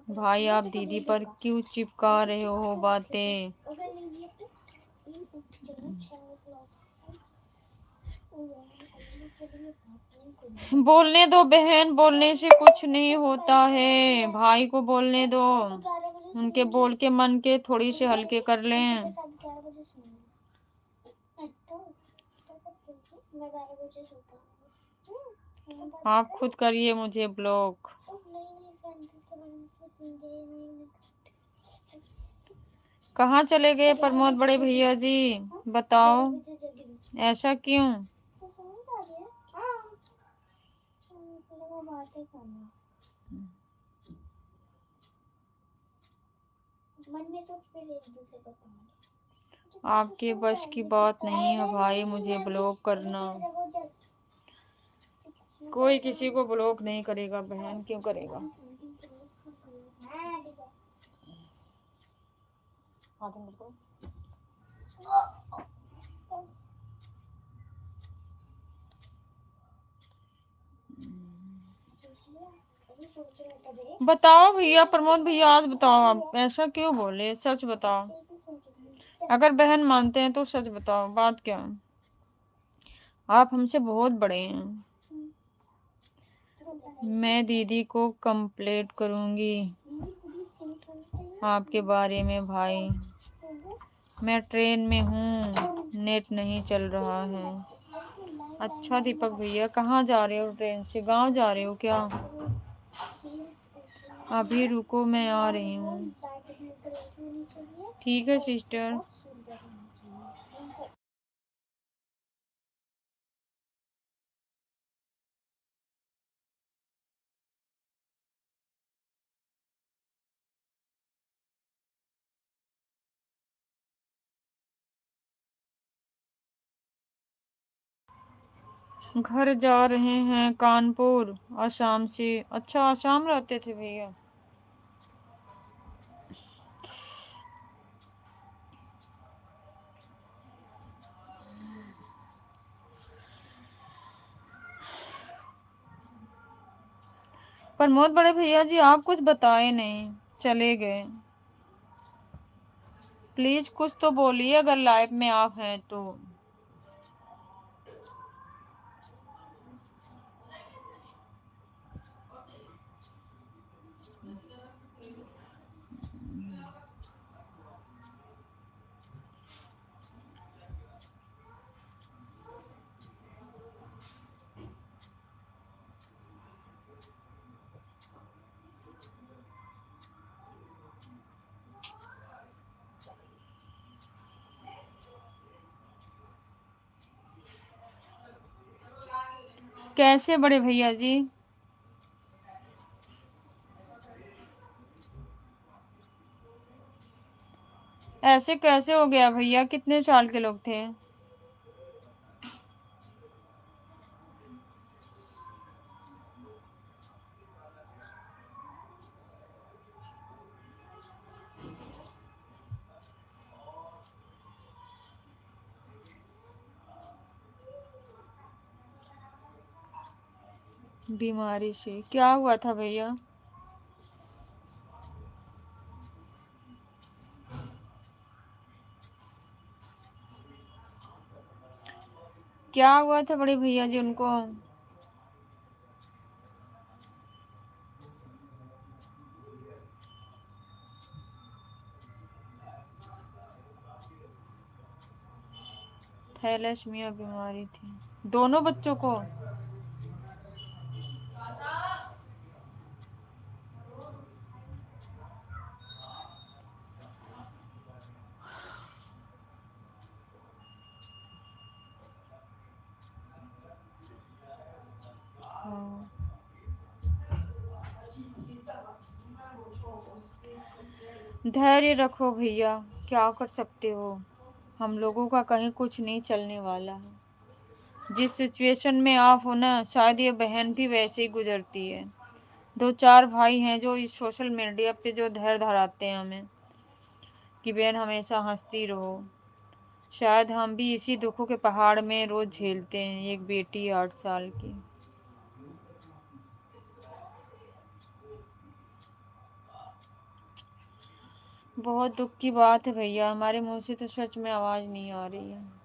भाई आप दीदी पर क्यों चिपका रहे हो बातें। बोलने दो बहन, बोलने से कुछ नहीं होता है, भाई को बोलने दो। उनके बोल के मन के थोड़ी से हल्के कर लें। आप खुद करिए मुझे ब्लॉक। कहाँ चले गए प्रमोद बड़े भैया जी, बताओ ऐसा क्यों। आपके बस की बात नहीं है भाई मुझे ब्लॉक करना। कोई किसी को ब्लॉक नहीं करेगा बहन, क्यों करेगा। बताओ भैया, प्रमोद भैया आज बताओ, आप ऐसा क्यों बोले, सच बताओ। अगर बहन मानते हैं तो सच बताओ, बात क्या है। आप हमसे बहुत बड़े हैं। मैं दीदी को कंप्लेंट करूंगी आपके बारे में भाई। मैं ट्रेन में हूँ, नेट नहीं चल रहा है। अच्छा दीपक भैया, कहाँ जा रहे हो, ट्रेन से गांव जा रहे हो क्या। अभी रुको मैं आ रही हूँ। ठीक है सिस्टर। घर जा रहे हैं कानपुर, आसाम से। अच्छा आसाम रहते थे भैया। प्रमोद बड़े भैया जी आप कुछ बताए नहीं, चले गए। प्लीज कुछ तो बोलिए अगर लाइव में आप हैं तो। कैसे बड़े भैया जी। ऐसे कैसे हो गया भैया, कितने साल के लोग थे। बीमारी से क्या हुआ था भैया। क्या हुआ था बड़े भैया जी उनको। थैलेसीमिया बीमारी थी दोनों बच्चों को। धैर्य रखो भैया, क्या कर सकते हो। हम लोगों का कहीं कुछ नहीं चलने वाला है। जिस सिचुएशन में आप हो ना, शायद ये बहन भी वैसे ही गुजरती है। 2-4 भाई हैं जो इस सोशल मीडिया पे जो धैर्य धराते हैं हमें कि बहन हमेशा हंसती रहो। शायद हम भी इसी दुखों के पहाड़ में रोज झेलते हैं। एक बेटी 8 साल की। बहुत दुख की बात है भैया, हमारे मुंह से तो सच में आवाज नहीं आ रही है।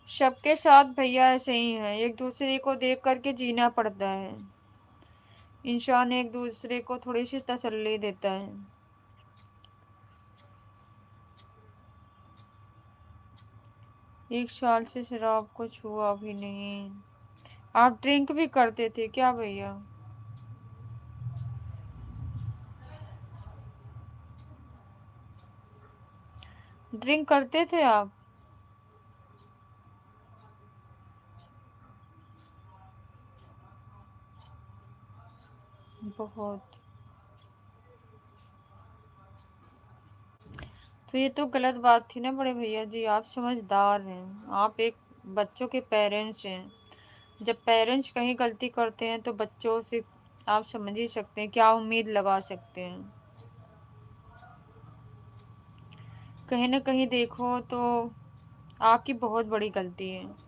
सबके साथ भैया ऐसे ही है, एक दूसरे को देख करके जीना पड़ता है। इंसान एक दूसरे को थोड़ी सी तसल्ली देता है। एक साल से शराब को छुआ भी नहीं। आप ड्रिंक भी करते थे क्या भैया? ड्रिंक करते थे आप? बहुत। तो ये तो गलत बात थी ना बड़े भैया जी, आप समझदार हैं, आप एक बच्चों के पेरेंट्स हैं। जब पेरेंट्स कहीं गलती करते हैं तो बच्चों से आप समझ ही सकते हैं, क्या उम्मीद लगा सकते हैं। कहीं ना कहीं देखो तो आपकी बहुत बड़ी गलती है।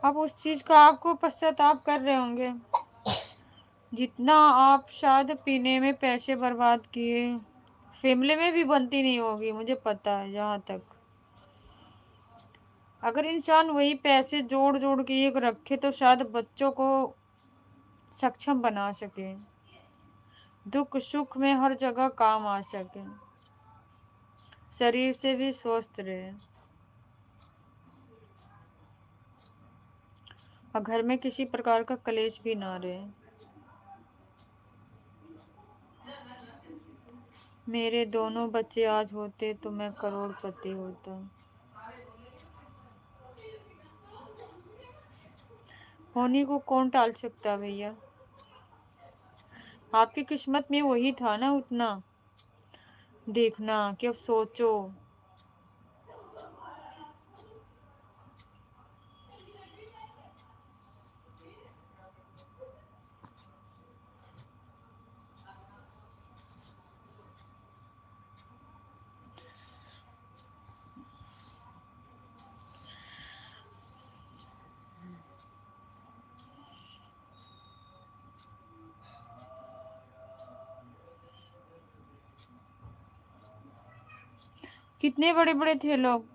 अब उस चीज का आपको पश्चाताप कर रहे होंगे, जितना आप शायद पीने में पैसे बर्बाद किए। फैमिली में भी बनती नहीं होगी, मुझे पता है जहाँ तक। अगर इंसान वही पैसे जोड़ जोड़ के एक रखे तो शायद बच्चों को सक्षम बना सके, दुख सुख में हर जगह काम आ सके, शरीर से भी स्वस्थ रहे और घर में किसी प्रकार का कलेश भी ना रहे। मेरे दोनों बच्चे आज होते तो मैं करोड़पति होता। होने को कौन टाल सकता भैया? आपकी किस्मत में वही था ना उतना देखना, कि अब सोचो। कितने बड़े बड़े थे लोग।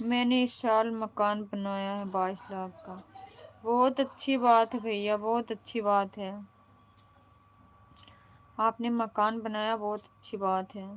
मैंने इस साल मकान बनाया है 22 लाख का। बहुत अच्छी बात है भैया, बहुत अच्छी बात है। आपने मकान बनाया, बहुत अच्छी बात है।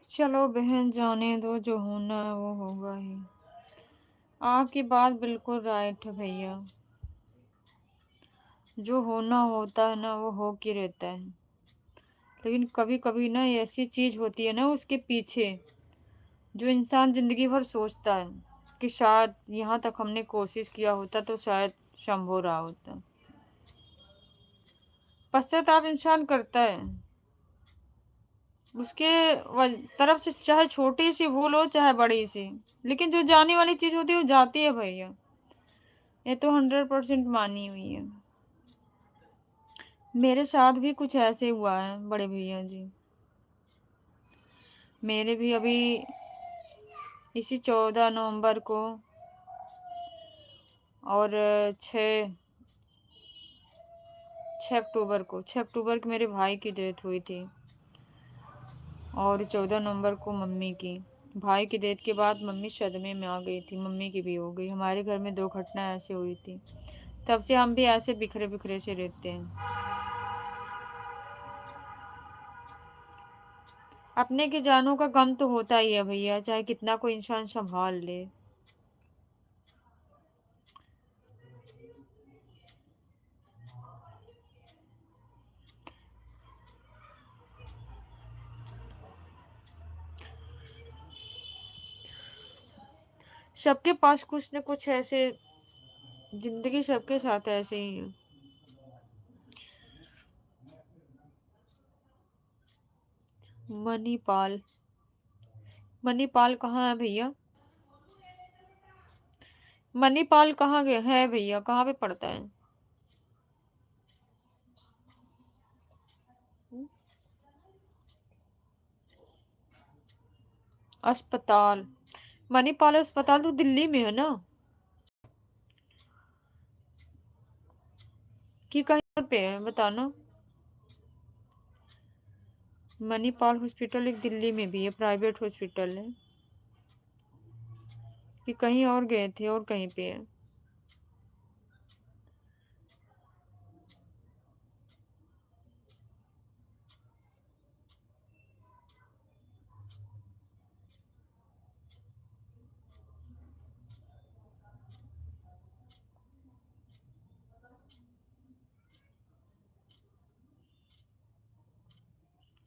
चलो बहन, जाने दो, जो होना है वो होगा ही। आपकी बात बिल्कुल राइट है भैया। जो होना होता है ना, वो हो के रहता है। लेकिन कभी कभी ना ऐसी चीज होती है ना उसके पीछे, जो इंसान जिंदगी भर सोचता है कि शायद यहाँ तक हमने कोशिश किया होता तो शायद संभव रहा होता। पश्चाताप इंसान करता है उसके तरफ से, चाहे छोटी सी भूल हो चाहे बड़ी सी। लेकिन जो जाने वाली चीज होती है वो जाती है भैया, ये तो 100% मानी हुई है। मेरे साथ भी कुछ ऐसे हुआ है बड़े भैया जी। मेरे भी अभी इसी 14 नवंबर को और 6 अक्टूबर को मेरे भाई की डेथ हुई थी। और 14 नवंबर को मम्मी की। भाई की डेथ के बाद मम्मी सदमे में आ गई थी, मम्मी की भी हो गई। हमारे घर में 2 घटना ऐसे हुई थी। तब से हम भी ऐसे बिखरे बिखरे से रहते हैं। अपने की जानों का गम तो होता ही है भैया, चाहे कितना कोई इंसान संभाल ले। सबके पास कुछ न कुछ ऐसे, जिंदगी सबके साथ ऐसे ही है। मणिपाल। मणिपाल कहाँ है भैया? मणिपाल कहाँ गया है भैया, कहाँ पे पड़ता है? अस्पताल, मणिपाल अस्पताल तो दिल्ली में है ना, कि कहीं और पे है बताना। मणिपाल हॉस्पिटल एक दिल्ली में भी है, प्राइवेट हॉस्पिटल है, कि कहीं और गए थे और कहीं पे है?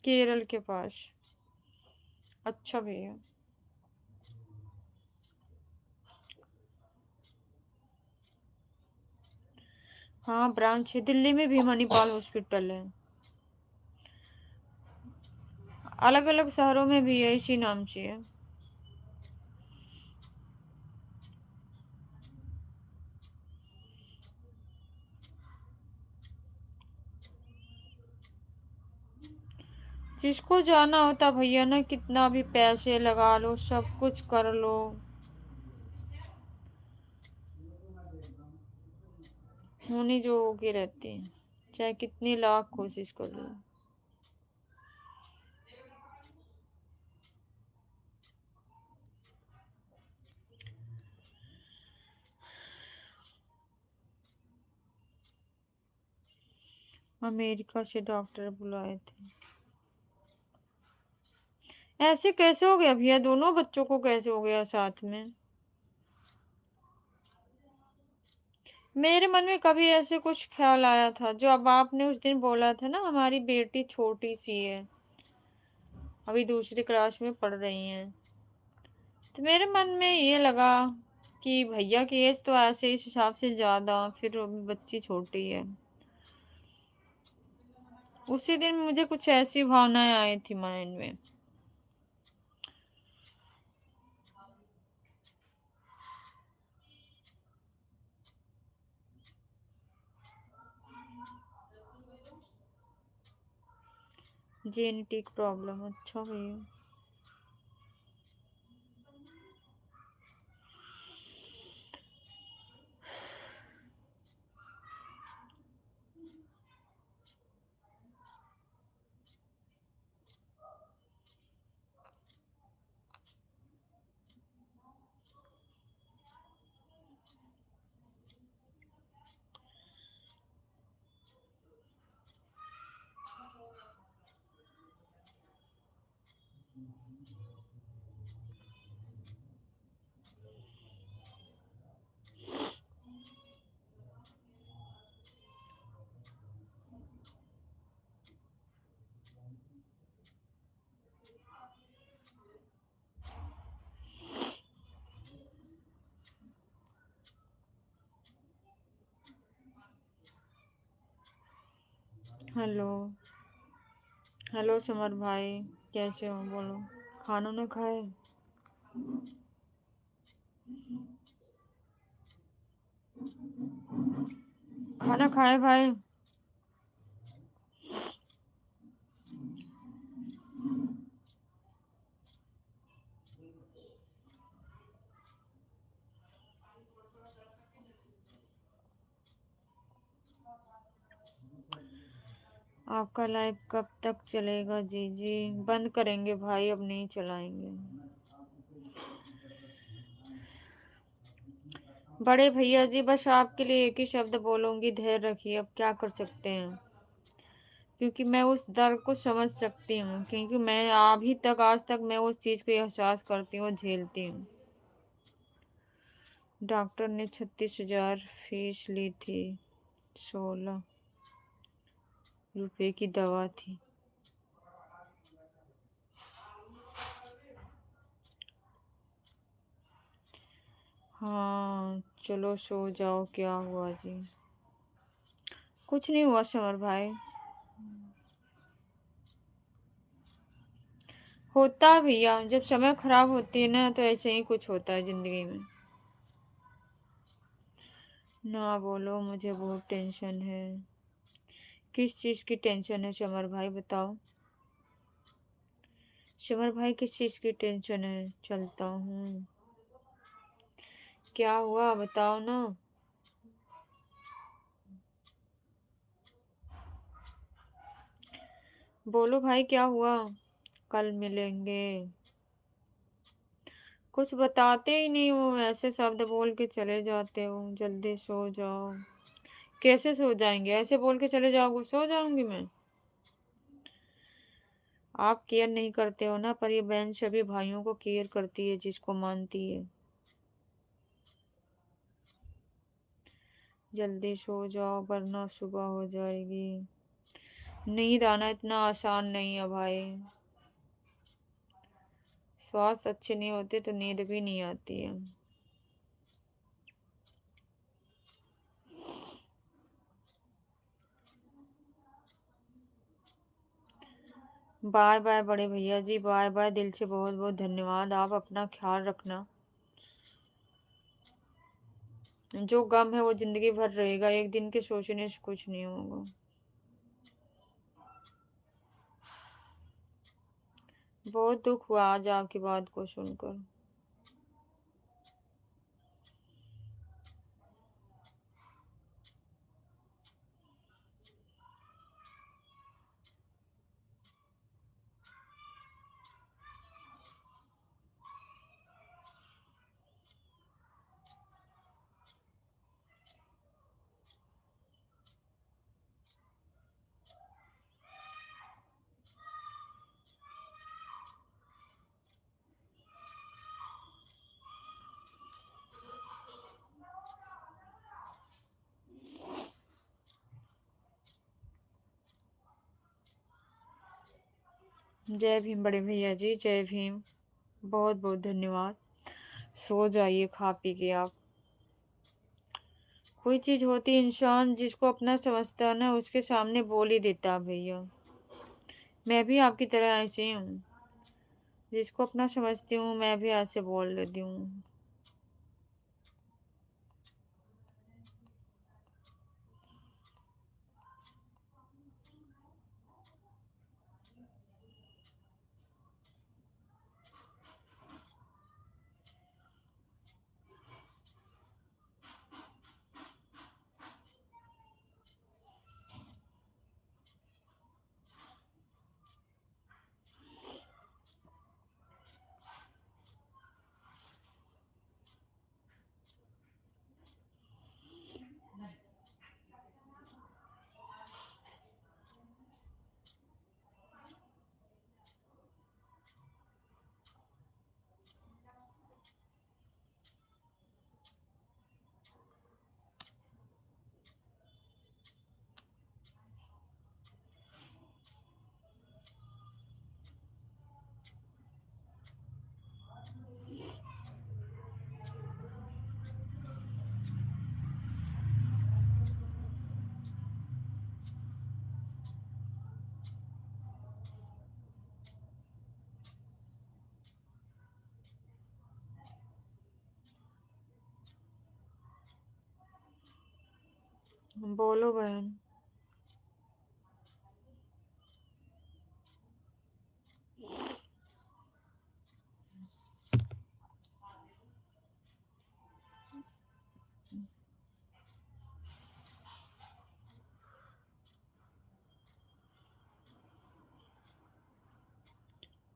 केरल के पास। अच्छा भैया। हाँ ब्रांच है दिल्ली में भी, मणिपाल हॉस्पिटल है, अलग अलग शहरों में भी है, इसी नाम से है। जिसको जाना होता भैया ना, कितना भी पैसे लगा लो, सब कुछ कर लो, होनी जो होगी रहती है, चाहे कितनी लाख कोशिश कर लो। अमेरिका से डॉक्टर बुलाए थे। ऐसे कैसे हो गया भैया, दोनों बच्चों को कैसे हो गया साथ में? मेरे मन में कभी ऐसे कुछ ख्याल आया था, जो अब आपने उस दिन बोला था ना, हमारी बेटी छोटी सी है, अभी दूसरी क्लास में पढ़ रही है, तो मेरे मन में ये लगा कि भैया की एज तो ऐसे इस हिसाब से ज्यादा, फिर अभी बच्ची छोटी है। उसी दिन मुझे कुछ ऐसी भावनाएं आई थी माइंड में। जेनेटिक प्रॉब्लम, अच्छा भैया। हेलो, हेलो समर भाई, कैसे हो बोलो? खाना ना खाए? खाना खाए भाई? आपका लाइव कब तक चलेगा? जी जी, बंद करेंगे भाई, अब नहीं चलाएंगे। बड़े भैया जी, बस आपके लिए एक ही शब्द बोलूंगी, धैर्य रखिए, अब क्या कर सकते हैं, क्योंकि मैं उस दर्द को समझ सकती हूँ, क्योंकि मैं अभी तक, आज तक मैं उस चीज को एहसास करती हूँ, झेलती हूँ। डॉक्टर ने 36,000 फीस ली थी, 16 रुपए की दवा थी। हाँ चलो सो जाओ, क्या हुआ जी? कुछ नहीं हुआ समर भाई। होता है भैया, जब समय खराब होती है ना तो ऐसे ही कुछ होता है जिंदगी में। ना बोलो, मुझे बहुत टेंशन है। किस चीज की टेंशन है समर भाई, बताओ। समर भाई किस चीज की टेंशन है? चलता हूँ। क्या हुआ बताओ ना। बोलो भाई, क्या हुआ? कल मिलेंगे। कुछ बताते ही नहीं हो, ऐसे शब्द बोल के चले जाते हो। जल्दी सो जाओ। कैसे सो जाएंगे? ऐसे बोल के चले जाओगे, सो जाऊंगी मैं? आप केयर नहीं करते हो ना, पर ये बहन सभी भाइयों को केयर करती है, जिसको मानती है। जल्दी सो जाओ वरना सुबह हो जाएगी। नींद आना इतना आसान नहीं है भाई। स्वास्थ्य अच्छे नहीं होते तो नींद भी नहीं आती है। बाय बाय बड़े भैया जी, बाय बाय। दिल से बहुत बहुत धन्यवाद। आप अपना ख्याल रखना। जो गम है वो जिंदगी भर रहेगा, एक दिन के सोचने से कुछ नहीं होगा। बहुत दुख हुआ आज आपकी बात को सुनकर। जय भीम बड़े भैया जी, जय भीम। बहुत बहुत धन्यवाद। सो जाइए खा पी के आप। कोई चीज होती है, इंसान जिसको अपना समझता है ना, उसके सामने बोल ही देता है भैया। मैं भी आपकी तरह ऐसे ही हूँ। जिसको अपना समझती हूँ मैं भी ऐसे बोल देती हूँ। बोलो बहन।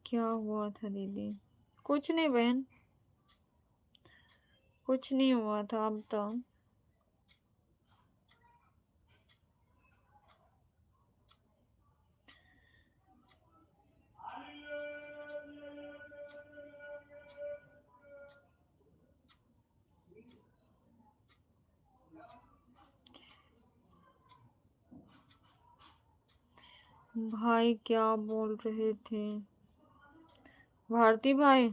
क्या हुआ था दीदी? कुछ नहीं बहन, कुछ नहीं हुआ था, अब तो। भाई क्या बोल रहे थे? भारती भाई,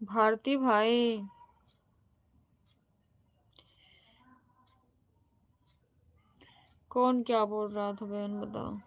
भारती भाई। कौन क्या बोल रहा था बहन, बताओ।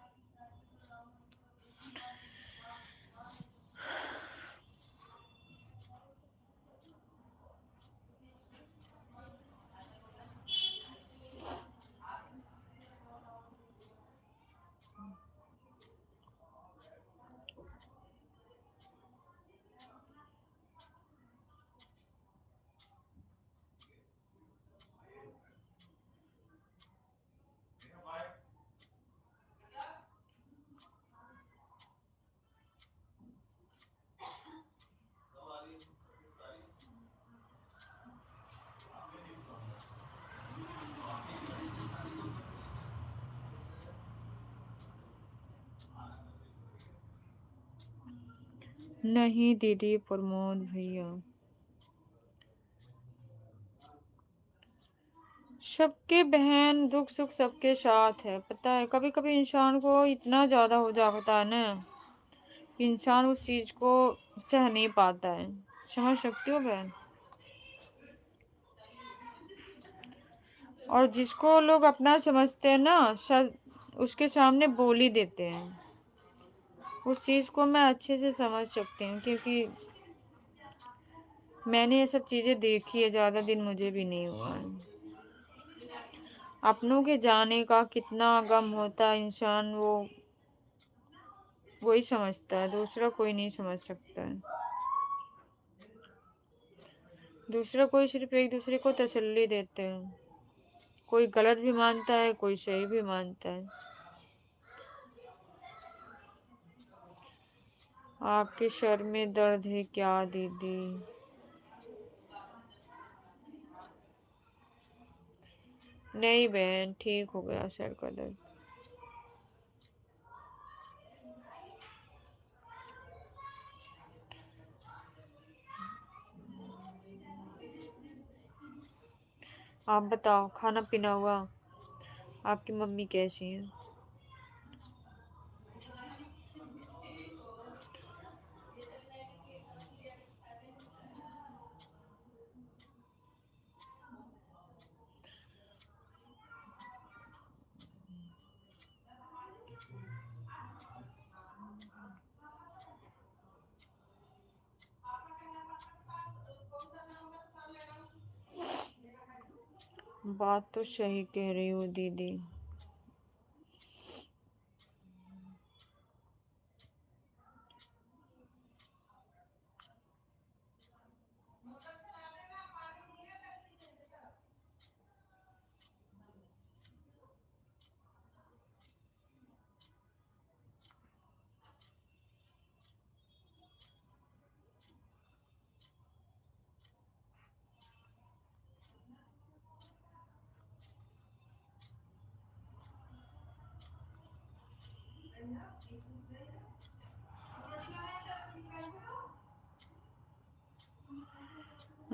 नहीं दीदी प्रमोद भैया, सबके बहन दुख सुख सबके साथ है। पता है कभी कभी इंसान को इतना ज्यादा हो जाता है ना, इंसान उस चीज को सह नहीं पाता है। समझ सकती हो बहन? और जिसको लोग अपना समझते हैं ना, उसके सामने बोल ही देते हैं। उस चीज को मैं अच्छे से समझ सकती हूँ, क्योंकि मैंने ये सब चीजें देखी है। ज्यादा दिन मुझे भी नहीं हुआ है। अपनों के जाने का कितना गम होता है, इंसान वो वही समझता है, दूसरा कोई नहीं समझ सकता है। दूसरा कोई सिर्फ एक दूसरे को तसल्ली देते हैं। कोई गलत भी मानता है, कोई सही भी मानता है। आपके सर में दर्द है क्या दीदी? नहीं बहन, ठीक हो गया सर का दर्द। आप बताओ, खाना पीना हुआ? आपकी मम्मी कैसी है? बात तो सही कह रही हो दीदी।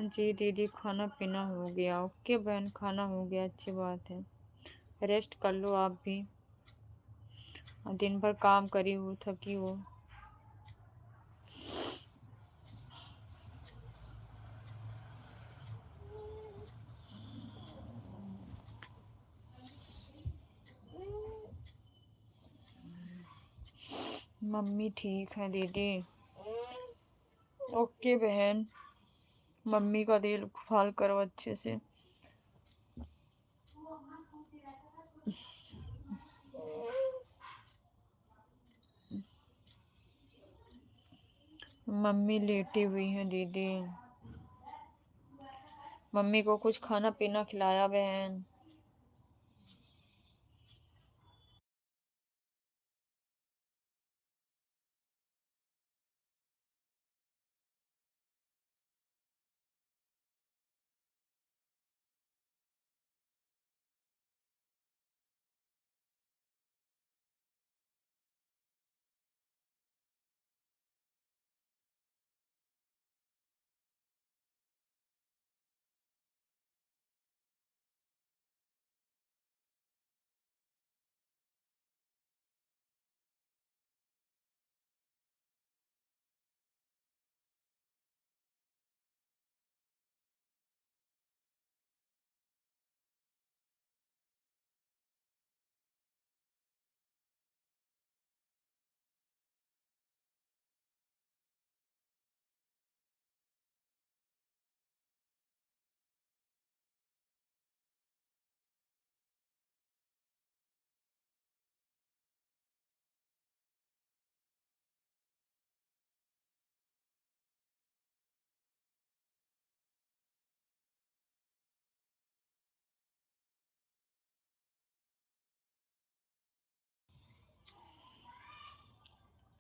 जी दीदी, खाना पीना हो गया। ओके बहन, खाना हो गया, अच्छी बात है। रेस्ट कर लो आप भी, दिन भर काम करी हो, थकी हो। मम्मी ठीक है दीदी। ओके बहन, मम्मी का देखभाल करो अच्छे से। मम्मी लेटी हुई है दीदी। मम्मी को कुछ खाना पीना खिलाया बहन?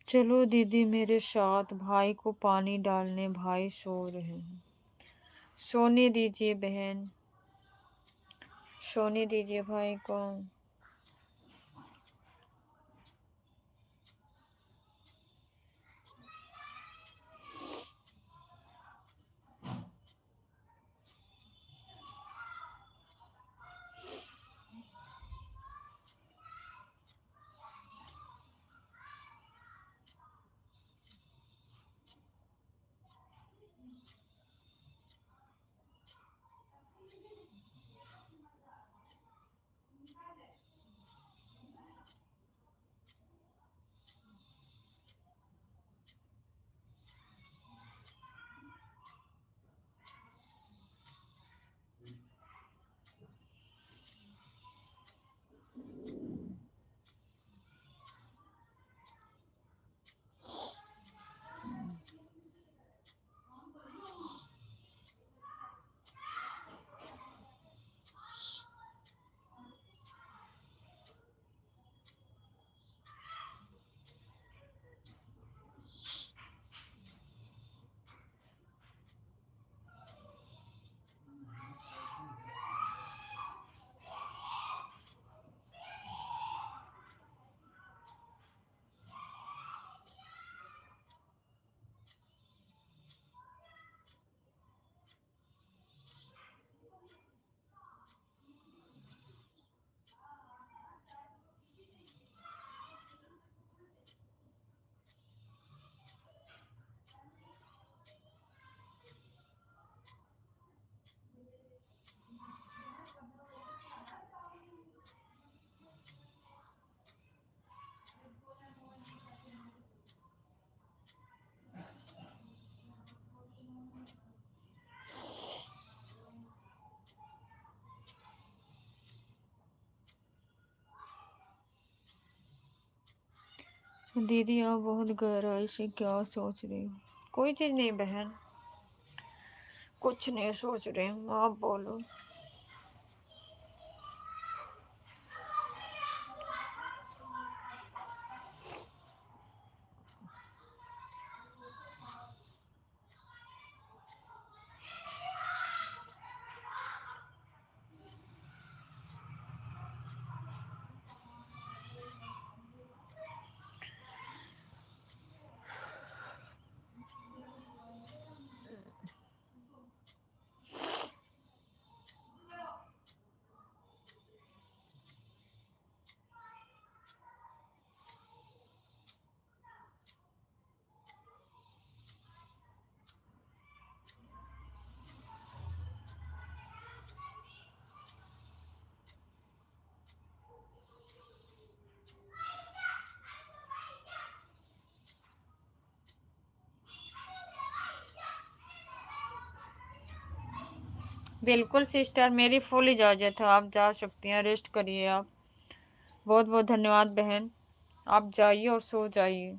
चलो दीदी, मेरे साथ भाई को पानी डालने। भाई सो रहे हैं। सोने दीजिए बहन, सोने दीजिए भाई को। दीदी आप बहुत गहराई से क्या सोच रही हो? कोई चीज़ नहीं बहन, कुछ नहीं सोच रही हूँ, आप बोलो। बिल्कुल सिस्टर, मेरी फुल इजाज़त है, आप जा सकती हैं, रेस्ट करिए आप। बहुत बहुत धन्यवाद बहन, आप जाइए और सो जाइए।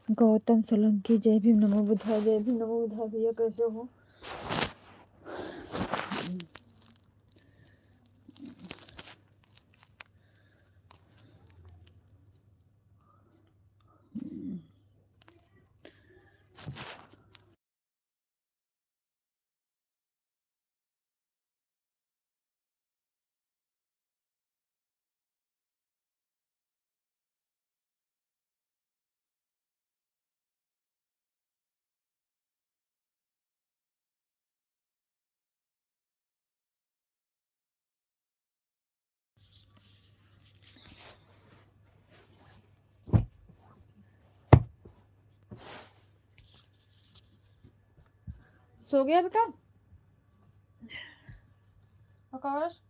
गौतम सोलंकी, जय भीम नमो बुद्धाय। जय भीम नमो बुद्धाय। भैया कैसे हो? सो गया बेटा आकाश?